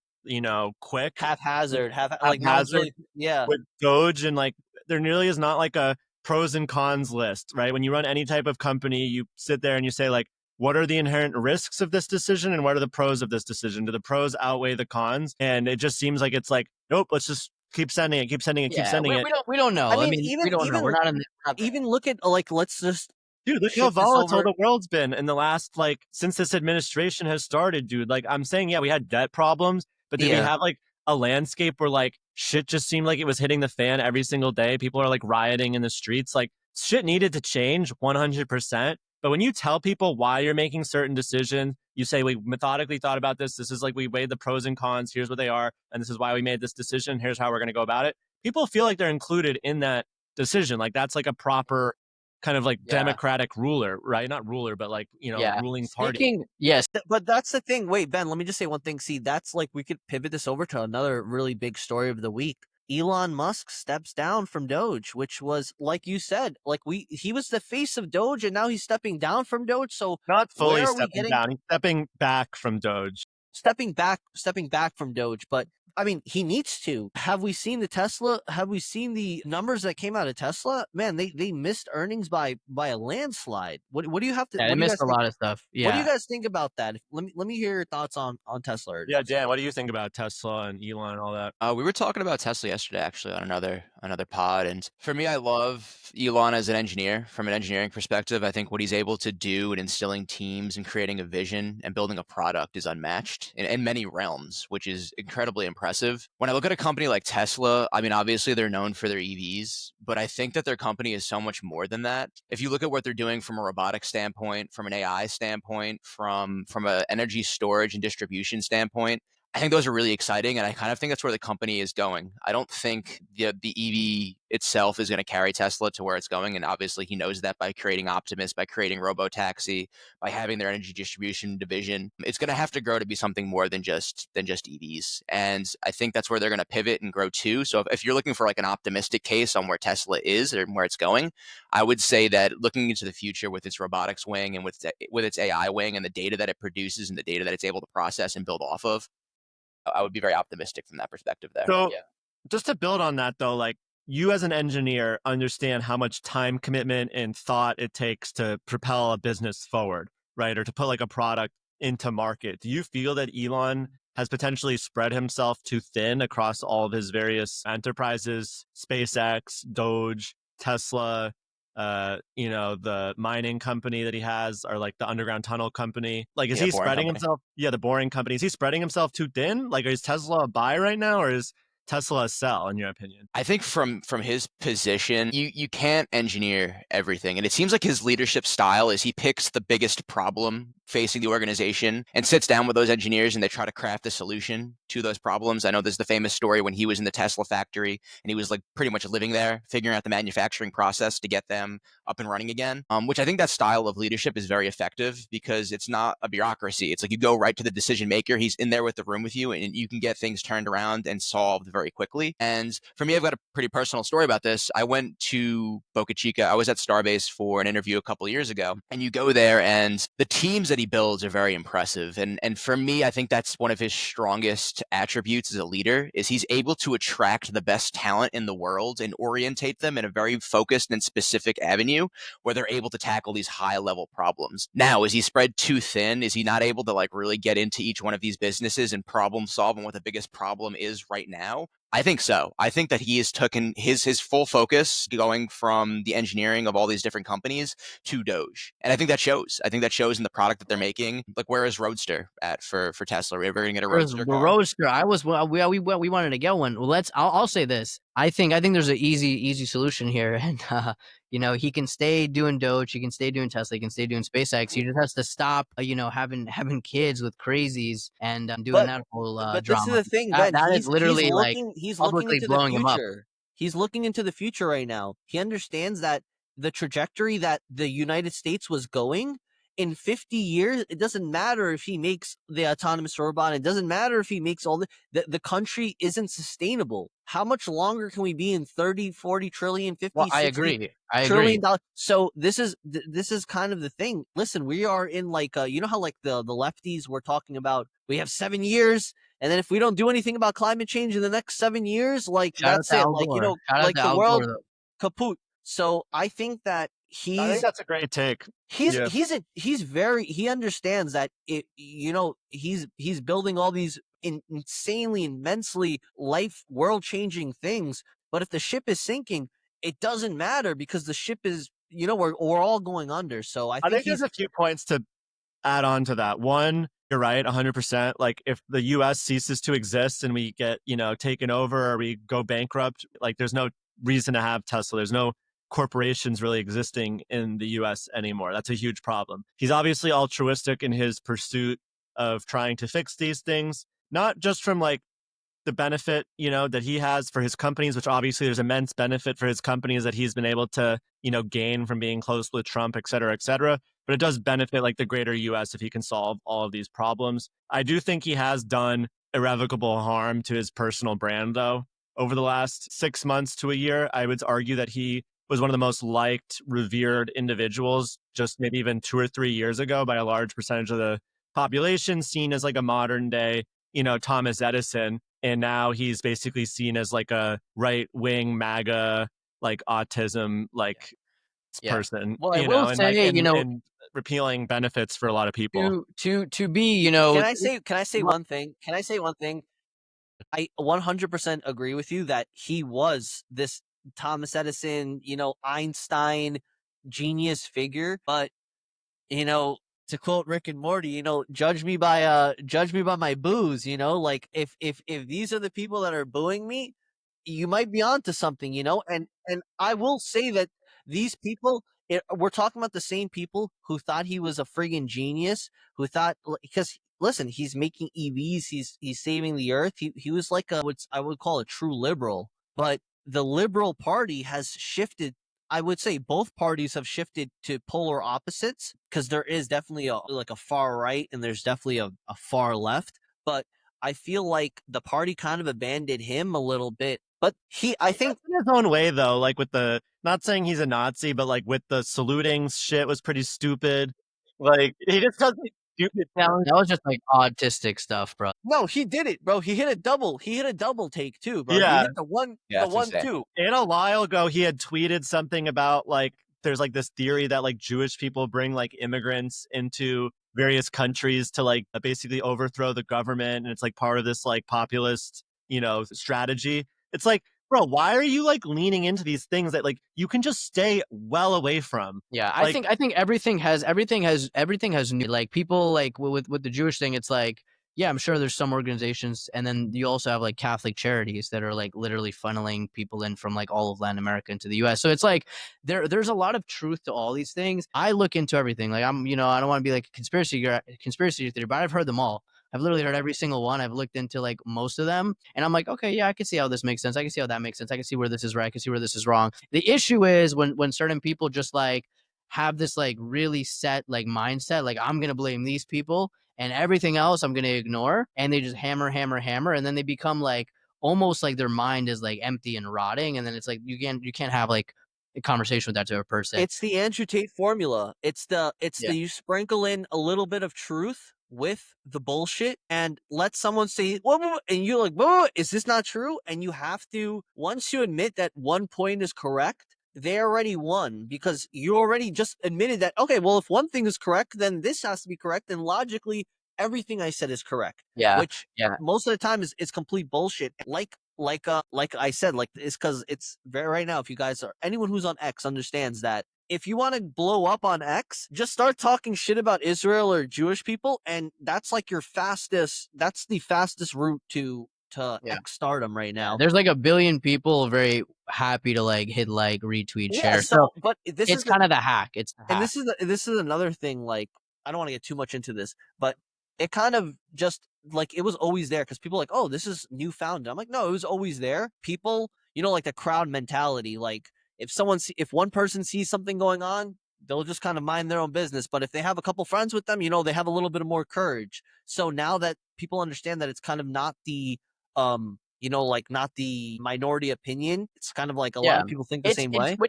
quick, Haphazard, like no one's haphazard really yeah. with Doge. And like there nearly is not like a pros and cons list, right? When you run any type of company, you sit there and you say like, what are the inherent risks of this decision and what are the pros of this decision? Do the pros outweigh the cons? And it just seems like it's like, nope, let's just keep sending it, keep sending it, keep Yeah, sending it. we don't I know. I mean, mean, we even don't know. even We're not there. even look at like let's just Dude, look how shift this volatile over. the world's been in the last, like, since this administration has started, dude. Like, I'm saying, yeah, we had debt problems, but did we Yeah. have, like, a landscape where, like, shit just seemed like it was hitting the fan every single day? People are, like, rioting in the streets. Like, shit needed to change 100%. But when you tell people why you're making certain decisions, you say, we methodically thought about this. This is like, we weighed the pros and cons. Here's what they are. And this is why we made this decision. Here's how we're going to go about it. People feel like they're included in that decision. Like, that's like a proper kind of like Yeah, democratic ruler, right? Not ruler, but like, yeah. ruling party. Speaking, yes, But that's the thing. Wait, Ben, let me just say one thing. See, that's like we could pivot this over to another really big story of the week. Elon Musk steps down from Doge, which was like you said, like he was the face of Doge and now he's stepping down from Doge. So Not where fully are we stepping getting down, he's stepping back from Doge. stepping back from Doge? But I mean, he needs to. Have we seen the Tesla? Have we seen the numbers that came out of Tesla? Man, they missed earnings by a landslide. What do you have to? yeah, they What do you missed guys a think? lot of stuff. What do you Yeah. guys think about that? Let me hear your thoughts on Tesla Yeah, earnings. Dan, what do you think about Tesla and Elon and all that? We were talking about Tesla yesterday, actually, on another pod. And for me, I love Elon as an engineer. From an engineering perspective, I think what he's able to do in instilling teams and creating a vision and building a product is unmatched in many realms, which is incredibly impressive. When I look at a company like Tesla, I mean, obviously they're known for their EVs, but I think that their company is so much more than that. If you look at what they're doing from a robotic standpoint, from an AI standpoint, from an energy storage and distribution standpoint, I think those are really exciting, and I kind of think that's where the company is going. I don't think the EV itself is going to carry Tesla to where it's going, and obviously he knows that by creating Optimus, by creating Robotaxi, by having their energy distribution division. It's going to have to grow to be something more than just EVs, and I think that's where they're going to pivot and grow to. So if you're looking for like an optimistic case on where Tesla is or where it's going, I would say that looking into the future with its robotics wing and with its AI wing and the data that it produces and the data that it's able to process and build off of, I would be very optimistic from that perspective there. So Yeah. just to build on that though, like you as an engineer understand how much time commitment and thought it takes to propel a business forward, right? Or to put like a product into market. Do you feel that Elon has potentially spread himself too thin across all of his various enterprises, SpaceX, Doge, Tesla, the mining company that he has, or like the underground tunnel company. Like, is Yeah, he boring spreading company. himself? Yeah, the boring company. Is he spreading himself too thin? Like, is Tesla a buy right now, or is Tesla a sell, in your opinion? I think from his position, you can't engineer everything. And it seems like his leadership style is he picks the biggest problem facing the organization and sits down with those engineers and they try to craft a solution to those problems. I know there's the famous story when he was in the Tesla factory and he was like pretty much living there, figuring out the manufacturing process to get them up and running again. Which I think that style of leadership is very effective because it's not a bureaucracy. It's like you go right to the decision maker. He's in there with the room with you and you can get things turned around and solved very quickly. And for me, I've got a pretty personal story about this. I went to Boca Chica. I was at Starbase for an interview a couple of years ago, and you go there, and the teams that he builds are very impressive. And for me, I think that's one of his strongest attributes as a leader is he's able to attract the best talent in the world and orientate them in a very focused and specific avenue where they're able to tackle these high level problems. Now, is he spread too thin? Is he not able to like really get into each one of these businesses and problem solve on what the biggest problem is right now? I think so. I think that he has taken his full focus going from the engineering of all these different companies to Doge. And I think that shows. I think that shows in the product that they're making. Like, where is Roadster at for Tesla? Are we ever going to get a Where's Roadster the car? Roadster? We wanted to get one. Well, I'll say this. I think there's an easy solution here, and he can stay doing Doge, he can stay doing Tesla, he can stay doing SpaceX. He just has to stop, having kids with crazies and doing But that whole but this is drama. the thing, That Ben. that is He's literally like looking publicly into the blowing him up. future. He's looking into the future right now. He understands that the trajectory that the United States was going in 50 years, it doesn't matter if he makes the autonomous robot. It doesn't matter if he makes all the country isn't sustainable. How much longer can we be in 30, 40 trillion, Well, 50, I 60 agree. I agree. trillion dollars? So this is kind of the thing. Listen, we are in like you know how like the lefties were talking about we have 7 years, and then if we don't do anything about climate change in the next 7 years, like Shout out that's to it. Al Like Gore. Shout out like to the Al Gore, world though. kaput. So I think that I think that's a great take. Yeah. he understands that he's building all these insanely immensely life world changing things, but if the ship is sinking, it doesn't matter because the ship is we're all going under. So I I think think there's a few points to add on to that. One, you're right, 100%. Like, if the US ceases to exist and we get, taken over or we go bankrupt, like, there's no reason to have Tesla. There's no corporations really existing in the US anymore. That's a huge problem. He's obviously altruistic in his pursuit of trying to fix these things, not just from like the benefit, that he has for his companies, which obviously there's immense benefit for his companies that he's been able to, gain from being close with Trump, et cetera, et cetera. But it does benefit like the greater US if he can solve all of these problems. I do think he has done irrevocable harm to his personal brand, though. Over the last 6 months to a year, I would argue that he was one of the most liked, revered individuals just maybe even 2 or 3 years ago by a large percentage of the population, seen as like a modern day, Thomas Edison. And now he's basically seen as like a right wing MAGA, like autism, like Yeah. person, Well, I will and like say, and repealing benefits for a lot of people. to be, can I say one thing? Can I say one thing? I 100% agree with you that he was this Thomas Edison, Einstein genius figure, but you know, to quote Rick and Morty, judge me by my booze, like if these are the people that are booing me, you might be onto something, and I will say that these people we're talking about the same people who thought he was a friggin' genius, who thought because listen, he's making EVs, he's saving the earth. He was like what I would call a true liberal, but the liberal party has shifted. I would say both parties have shifted to polar opposites because there is definitely a far right and there's definitely a far left. But I feel like the party kind of abandoned him a little bit. But I think in his own way though, like with the not saying he's a Nazi, but like with the saluting shit was pretty stupid. Like he just does like stupid that was just like autistic stuff, bro. no, he did it, bro. He hit a double. He hit a double take too, bro. He Yeah. hit the one, Yeah, the that's one insane. two. And a while ago he had tweeted something about like there's like this theory that like Jewish people bring like immigrants into various countries to like basically overthrow the government, and it's like part of this like populist, strategy. It's like, bro, why are you like leaning into these things that like you can just stay well away from? Yeah, I Like, think everything has new, like people like with the Jewish thing. It's like, yeah, I'm sure there's some organizations, and then you also have like Catholic charities that are like literally funneling people in from like all of Latin America into the U.S. So it's like there's a lot of truth to all these things. I look into everything. Like I don't want to be like a conspiracy theory, but I've heard them all. I've literally heard every single one. I've looked into like most of them, and I'm like, okay, yeah, I can see how this makes sense. I can see how that makes sense. I can see where this is right. I can see where this is wrong. The issue is when certain people just like have this like really set like mindset, like I'm gonna blame these people and everything else I'm gonna ignore, and they just hammer, and then they become like almost like their mind is like empty and rotting, and then it's like you can't have like a conversation with that type of person. It's the Andrew Tate formula. It's the you sprinkle in a little bit of truth with the bullshit and let someone say, "Whoa," and you're like, "Whoa, is this not true?" And you have to, once you admit that one point is correct, they already won because you already just admitted that, okay, well, if one thing is correct, then this has to be correct. And logically, everything I said is correct, Yeah, which yeah, most of the time is complete bullshit. Like I said, like it's because it's very right now. If you guys are anyone who's on X understands that if you want to blow up on X, just start talking shit about Israel or Jewish people, and that's like your fastest. That's the fastest route to yeah. X stardom right Yeah, now. there's like a billion people very happy to like hit like, retweet, Yeah. share. So So, but this it's is the kind of the hack. It's the and hack. this is another thing. Like, I don't want to get too much into this, but it kind of just like it was always there because people are like, oh, this is newfound. I'm like, no, it was always there. People, like the crowd mentality. Like, if one person sees something going on, they'll just kind of mind their own business. But if they have a couple friends with them, they have a little bit of more courage. So now that people understand that it's kind of not the like not the minority opinion, it's kind of like a lot Yeah. of people think the It's same it's way. when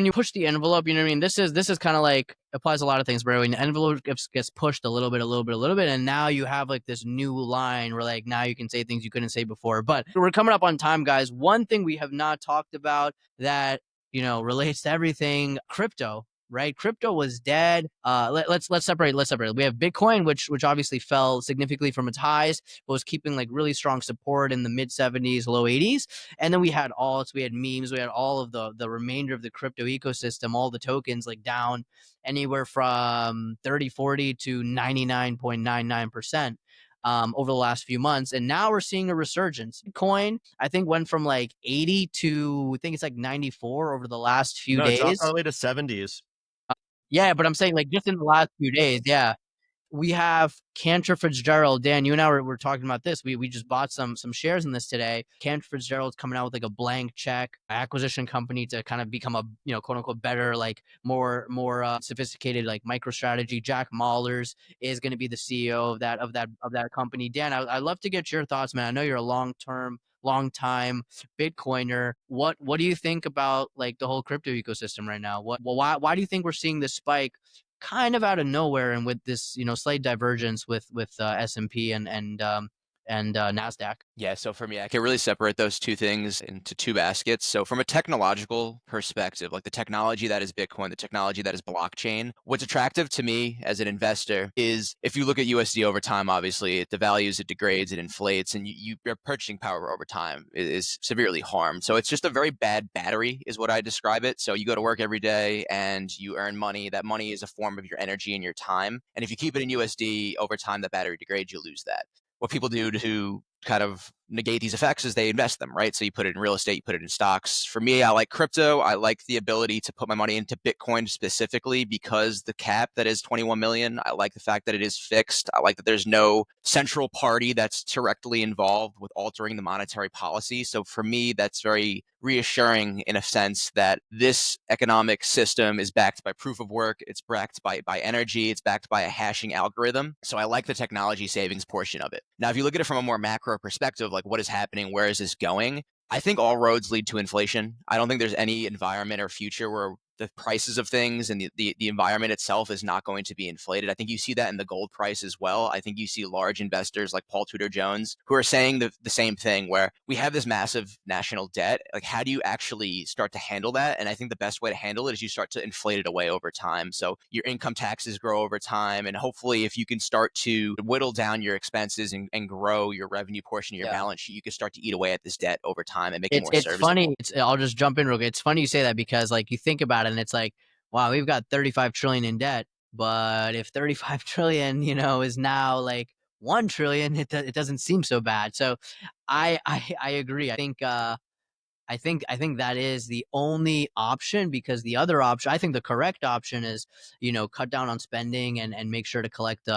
you push the envelope, you know what I mean? This is kind of like applies to a lot of things, bro. When the envelope gets pushed a little bit, a little bit, a little bit, and now you have like this new line where like now you can say things you couldn't say before. But we're coming up on time, guys. One thing we have not talked about that relates to everything, crypto. Right, crypto was dead. Let's separate. Let's separate. We have Bitcoin, which obviously fell significantly from its highs, but was keeping like really strong support in the mid 70s, low 80s. And then we had alts, we had memes, we had all of the remainder of the crypto ecosystem, all the tokens like down anywhere from 30, 40 to 99.99%. Over the last few months, and now we're seeing a resurgence. Bitcoin, I think, went from like 80 to I think it's like 94 over the last few no, it dropped all days. the way to 70s. Yeah, but I'm saying like just in the last few days, yeah. We have Cantor Fitzgerald. Dan, you and I were talking about this. We just bought some shares in this today. Cantor Fitzgerald's coming out with like a blank check acquisition company to kind of become a quote unquote better, like more sophisticated like micro strategy. Jack Mallers is going to be the CEO of that company. Dan, I'd love to get your thoughts, man. I know you're a long time Bitcoiner. What do you think about like the whole crypto ecosystem right now? Why do you think we're seeing this spike kind of out of nowhere, and with this slight divergence with S&P and Nasdaq? Yeah, so for me, I can really separate those two things into two baskets. So from a technological perspective, like the technology that is Bitcoin, the technology that is blockchain, what's attractive to me as an investor is if you look at USD over time, obviously it devalues, it degrades, it inflates, and your purchasing power over time is severely harmed. So it's just a very bad battery is what I describe it. So you go to work every day and you earn money. That money is a form of your energy and your time. And if you keep it in USD over time, the battery degrades, you lose that. What people do to kind of negate these effects is they invest them, right? So you put it in real estate, you put it in stocks. For me, I like crypto. I like the ability to put my money into Bitcoin specifically because the cap that is 21 million, I like the fact that it is fixed. I like that there's no central party that's directly involved with altering the monetary policy. So for me, that's very reassuring in a sense that this economic system is backed by proof of work, it's backed by energy, it's backed by a hashing algorithm. So I like the technology savings portion of it. Now, if you look at it from a more macro perspective, like what is happening, where is this going? I think all roads lead to inflation. I don't think there's any environment or future where the prices of things and the environment itself is not going to be inflated. I think you see that in the gold price as well. I think you see large investors like Paul Tudor Jones who are saying the same thing, where we have this massive national debt. Like, how do you actually start to handle that? And I think the best way to handle it is you start to inflate it away over time. So your income taxes grow over time. And hopefully, if you can start to whittle down your expenses and grow your revenue portion of your balance sheet, you can start to eat away at this debt over time and make it more It's serviceable. funny. I'll just jump in real quick. It's funny you say that because like you think about it and it's like, wow, we've got 35 trillion in debt, but if 35 trillion, is now like 1 trillion, it doesn't seem so bad. So I agree. I think that is the only option, because the other option, I think the correct option is, cut down on spending and make sure to collect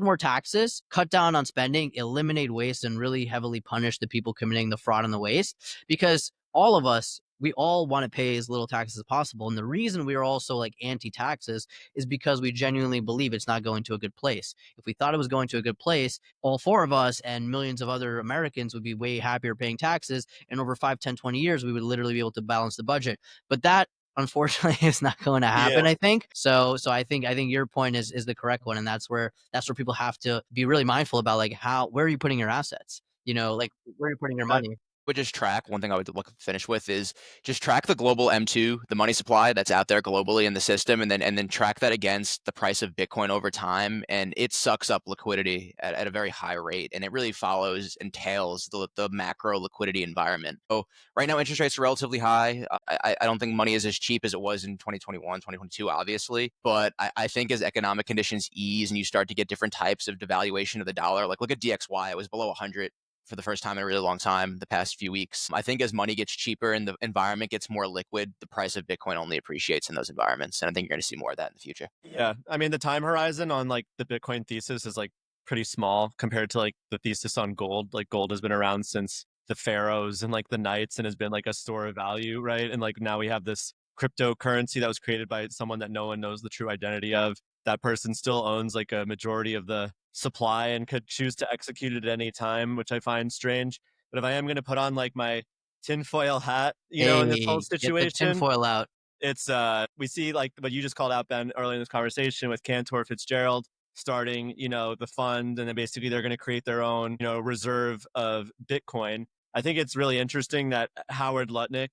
more taxes, cut down on spending, eliminate waste, and really heavily punish the people committing the fraud and the waste. Because all of us, we all want to pay as little taxes as possible. And the reason we are also like anti-taxes is because we genuinely believe it's not going to a good place. If we thought it was going to a good place, all four of us and millions of other Americans would be way happier paying taxes. And over 5, 10, 20 years, we would literally be able to balance the budget. But that, unfortunately, is not going to happen. Yeah. I think so. I think your point is the correct one, and that's where people have to be really mindful about, like, where are you putting your assets? Like, where are you putting your money? Would just track one thing I would finish with is just track the global M2, the money supply that's out there globally in the system, and then track that against the price of Bitcoin over time, and it sucks up liquidity at a very high rate, and it really follows and tails the macro liquidity environment. So right now interest rates are relatively high. I don't think money is as cheap as it was in 2021, 2022, obviously, but I think as economic conditions ease and you start to get different types of devaluation of the dollar, like look at DXY, it was below 100 for the first time in a really long time the past few weeks. I think as money gets cheaper and the environment gets more liquid, the price of Bitcoin only appreciates in those environments. And I think you're going to see more of that in the future. Yeah. I mean, the time horizon on like the Bitcoin thesis is like pretty small compared to like the thesis on gold. Like gold has been around since the pharaohs and like the knights and has been like a store of value, right? And like now we have this cryptocurrency that was created by someone that no one knows the true identity of. That person still owns like a majority of the supply and could choose to execute it at any time, which I find strange. But if I am going to put on like my tinfoil hat, in this whole Hey, get the situation, tinfoil out. it's we see like what you just called out, Ben, earlier in this conversation with Cantor Fitzgerald starting, the fund, and then basically they're going to create their own, reserve of Bitcoin. I think it's really interesting that Howard Lutnick,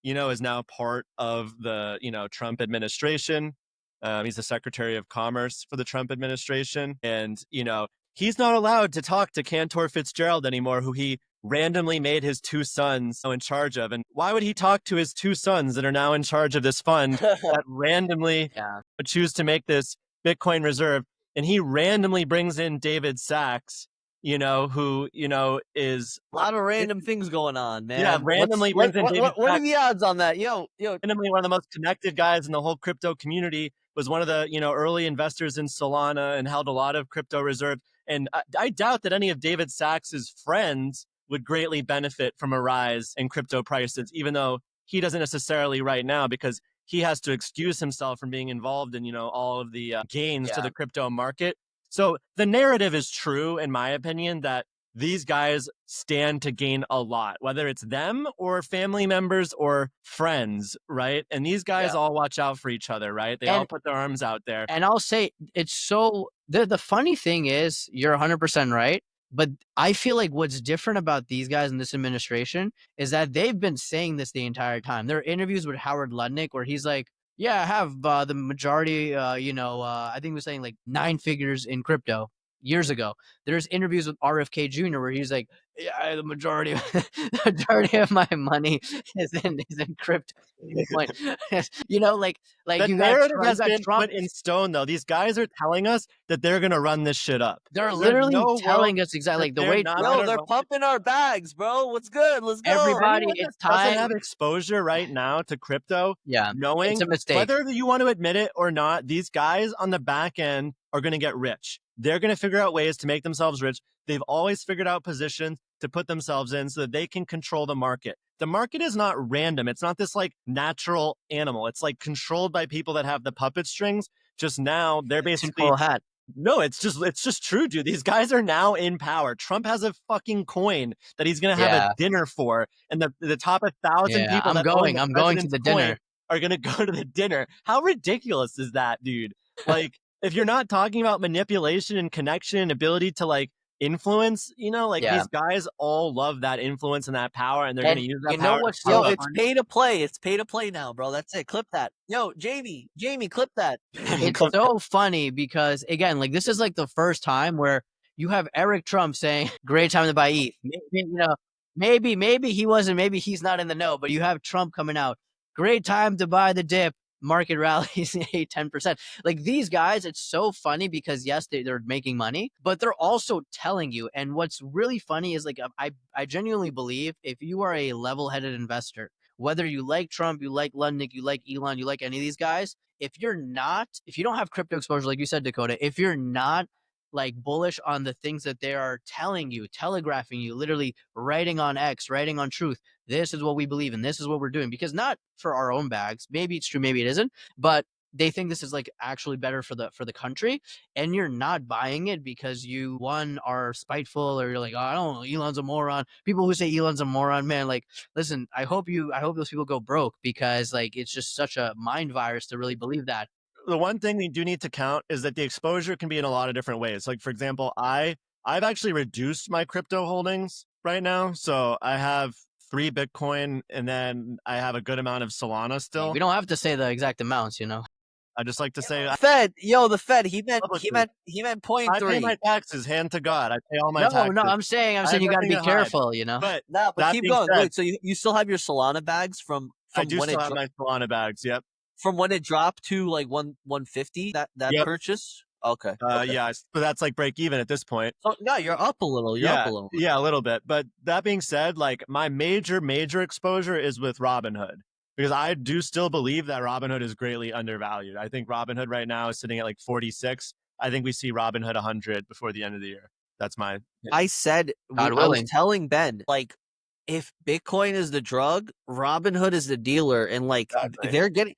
is now part of the, Trump administration. He's the Secretary of Commerce for the Trump administration. And, he's not allowed to talk to Cantor Fitzgerald anymore, who he randomly made his two sons in charge of. And why would he talk to his two sons that are now in charge of this fund that randomly would choose to make this Bitcoin reserve? And he randomly brings in David Sachs, who, is A lot of random things going on, man. Yeah, randomly brings in David what are Sachs. the odds on that? Yo. Randomly one of the most connected guys in the whole crypto community, was one of the, early investors in Solana and held a lot of crypto reserve. And I doubt that any of David Sachs's friends would greatly benefit from a rise in crypto prices, even though he doesn't necessarily right now, because he has to excuse himself from being involved in, all of the gains to the crypto market. So the narrative is true, in my opinion, that these guys stand to gain a lot, whether it's them or family members or friends, right? And these guys all watch out for each other, right? They all put their arms out there. And I'll say it's so the funny thing is, you're 100% right. But I feel like what's different about these guys in this administration is that they've been saying this the entire time. There are interviews with Howard Lutnick where he's like, yeah, I have the majority, I think he was saying like 9 figures in crypto years ago. There's interviews with RFK Jr. where he's like, yeah, the majority of my money is in crypto. Like The you narrative got has been Trump. put in stone, though. These guys are telling us that they're going to run this shit up. They're There's literally no telling world us exactly that the they're way not Trump. gonna Yo, they're run- pumping our bags, bro. What's good? Let's go. Everybody, Anyone it's that doesn't time. have exposure right now to crypto, Yeah, knowing it's a mistake. whether you want to admit it or not, these guys on the back end are going to get rich. They're going to figure out ways to make themselves rich. They've always figured out positions to put themselves in so that they can control the market. The market is not random. It's not this like natural animal. It's like controlled by people that have the puppet strings. Just now, they're basically Tinfoil hat. No, it's just true, dude. These guys are now in power. Trump has a fucking coin that he's gonna have a dinner for, and the top 1,000 people I'm that going. own the I'm going to president's the coin dinner. are going to go to the dinner. How ridiculous is that, dude? Like, if you're not talking about manipulation and connection and ability to like influence, like Yeah. these guys all love that influence and that power, and they're going And to use you that know power to what's prop Yo, so up. it's funny? pay to play. It's pay to play now, bro. That's it. Clip that. Yo, Jamie, clip that. It's so funny because again, like this is like the first time where you have Eric Trump saying, "Great time to buy ETH." Maybe he wasn't. Maybe he's not in the know. But you have Trump coming out, "Great time to buy the dip." Market rallies 10%. Like these guys, it's so funny because yes, they're making money, but they're also telling you. And what's really funny is like I genuinely believe if you are a level-headed investor, whether you like Trump, you like Lundnik, you like Elon, you like any of these guys, if you don't have crypto exposure, like you said, Dakota, if you're not like bullish on the things that they are telling you, telegraphing you, literally writing on X, writing on Truth, this is what we believe in, this is what we're doing, because not for our own bags, maybe it's true, maybe it isn't, but they think this is like actually better for the country, and you're not buying it because you one are spiteful or you're like, oh, I don't know, Elon's a moron. People who say Elon's a moron, man, like listen, I hope those people go broke because like it's just such a mind virus to really believe that. The one thing we do need to count is that the exposure can be in a lot of different ways. Like for example, I've actually reduced my crypto holdings right now. So I have 3 Bitcoin and then I have a good amount of Solana still. We don't have to say the exact amounts, you know. I just like to say Fed, yo, the Fed. He meant publicly, point I pay my three. taxes, hand to God. I pay all my No, taxes. I'm saying I have you got to nothing be to hide. careful, you know. But Nah, but that keep being going. said, Wait, so you still have your Solana bags from I do when still it have my Solana bags. Yep. from when it dropped to like 150, that Yep. purchase? Okay. Okay. Yeah. So that's like break even at this point. So no, you're up a little. You're up a Yeah, little. yeah, a little bit. But that being said, like my major exposure is with Robinhood because I do still believe that Robinhood is greatly undervalued. I think Robinhood right now is sitting at like 46. I think we see Robinhood 100 before the end of the year. That's my I said God I was willing. telling Ben, like, if Bitcoin is the drug, Robinhood is the dealer, and like exactly. they're getting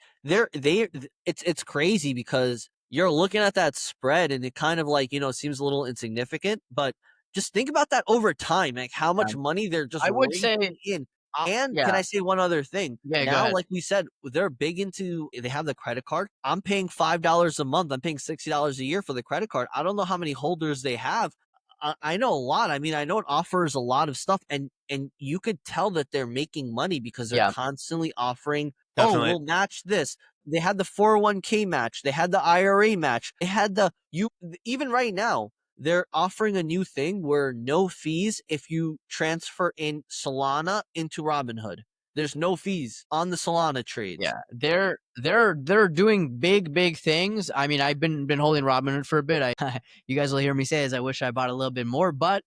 it's crazy because you're looking at that spread and it kind of like seems a little insignificant, but just think about that over time, like how much money they're just I would say, raking in. And can yeah, I say one other thing? yeah. Go Now, ahead. like we said, they're big into they have the credit card. I'm paying $5 a month. I'm paying $60 a year for the credit card. I don't know how many holders they have. I know a lot. I mean, I know it offers a lot of stuff, and you could tell that they're making money because they're Yeah. constantly offering. Oh, Definitely. we'll match this. They had the 401k match. They had the IRA match. They had even right now they're offering a new thing where no fees if you transfer in Solana into Robinhood. There's no fees on the Solana trades. Yeah, they're doing big things. I mean, I've been holding Robinhood for a bit. You guys will hear me say is I wish I bought a little bit more, but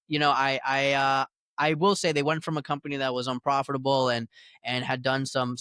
I will say they went from a company that was unprofitable and had done some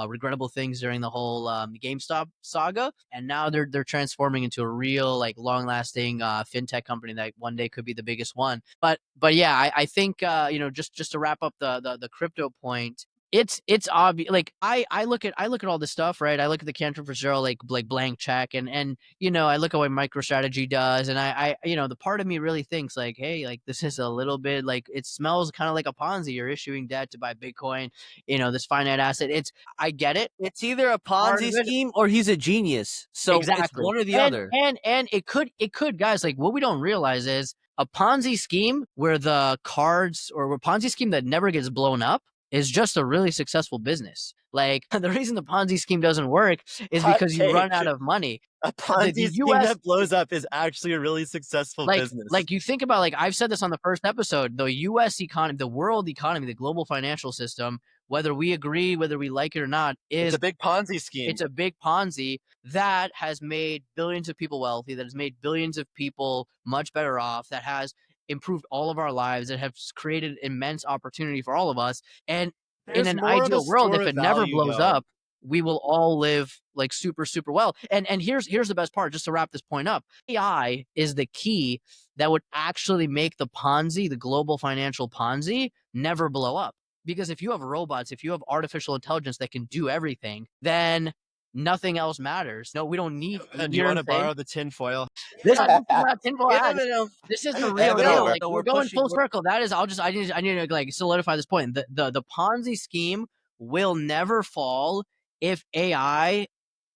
regrettable things during the whole GameStop saga, and now they're transforming into a real like long lasting fintech company that one day could be the biggest one. But yeah, I think just to wrap up the crypto point, it's obvious. Like I look at all this stuff, right? I look at the Cantor Fitzgerald like blank check, and I look at what MicroStrategy does, and I the part of me really thinks like, hey, like this is a little bit like it smells kind of like a Ponzi. You're issuing debt to buy Bitcoin, this finite asset. I get it. It's either a Part of Ponzi it, scheme or he's a genius. So it's exactly, one or the and other. it could guys, like what we don't realize is a Ponzi scheme where the cards or a Ponzi scheme that never gets blown up is just a really successful business. Like the reason the Ponzi scheme doesn't work is Hot because you run take. out of money. A Ponzi scheme US that blows up is actually a really successful business. like you think about, like I've said this on the first episode, the US economy, the world economy, the global financial system, whether we agree, whether we like it or not, it's is a big Ponzi scheme. it's a big Ponzi that has made billions of people wealthy, that has made billions of people much better off, that has improved all of our lives, that has created immense opportunity for all of us. And in There's an more of a ideal world, store if of it never value, blows though. up, we will all live like super well. And here's the best part, just to wrap this point up. AI is the key that would actually make the Ponzi, the global financial Ponzi, never blow up. Because if you have robots, if you have artificial intelligence that can do everything, then nothing else matters. No, we don't need. And do you want to borrow the tinfoil? This is not tinfoil hat. No. This is the Yeah, real but deal. over. Like No, we're going full circle. That is, I need to like solidify this point. The Ponzi scheme will never fall if AI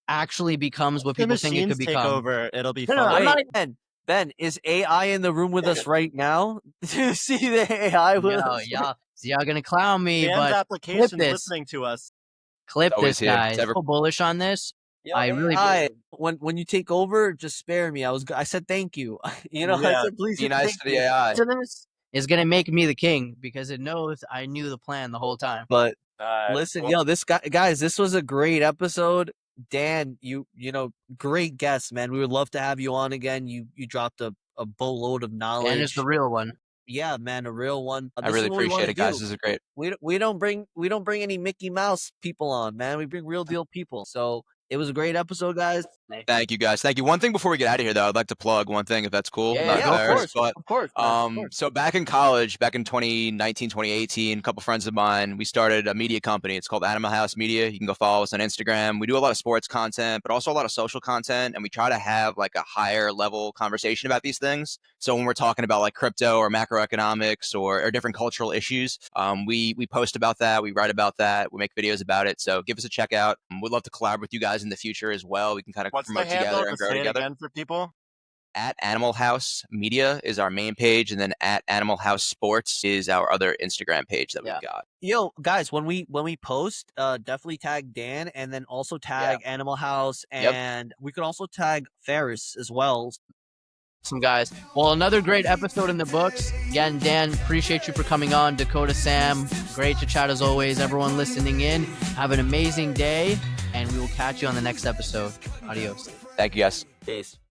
actually becomes what The people think it machines could take become. over. It'll be No, no, fun. I'm not. Ben, is AI in the room with us right now? Do you see the AI with Yo, us? y'all gonna clown me, Dan's but clip application's this. listening to us. Clip It's always this, here. It's guys. ever So bullish on this. Yo, I really AI, when you take over, just spare me. I said thank you. You know, I Yeah. said please be and nice thank to the you. AI. to this is gonna make me the king because it knows I knew the plan the whole time. But listen, yo, this guys, this was a great episode. Dan, you know, great guest, man. We would love to have you on again. You dropped a boatload of And knowledge. it's the real one. Yeah, man, a real one. I This really is what we want appreciate to it, guys. do. This is great. We don't bring any Mickey Mouse people on, man. We bring real deal people. So it was a great episode, guys. Thank you, guys. Thank you. One thing before we get out of here, though, I'd like to plug one thing, if that's cool. Yeah, Not go for Ferris, it. but Of course, man. Of course. so back in college, back in 2019, 2018, a couple friends of mine, we started a media company. It's called Animal House Media. You can go follow us on Instagram. We do a lot of sports content, but also a lot of social content, and we try to have like a higher level conversation about these things. So when we're talking about like crypto or macroeconomics or different cultural issues, we post about that. We write about that. We make videos about it. So give us a check out. We'd love to collaborate with you guys in the future as well. We can kind of What's the promote handle? together and Just grow say it together. again for people. At Animal House Media is our main page, and then at Animal House Sports is our other Instagram page that we've got. Yo, guys, when we post, definitely tag Dan and then also tag Animal House, and we could also tag Ferris as well. Some guys. Well, another great episode in the books. Again, Dan, appreciate you for coming on. Dakota, Sam, great to chat as always. Everyone listening in, have an amazing day, and we will catch you on the next episode. Adios. Thank you, guys. Peace.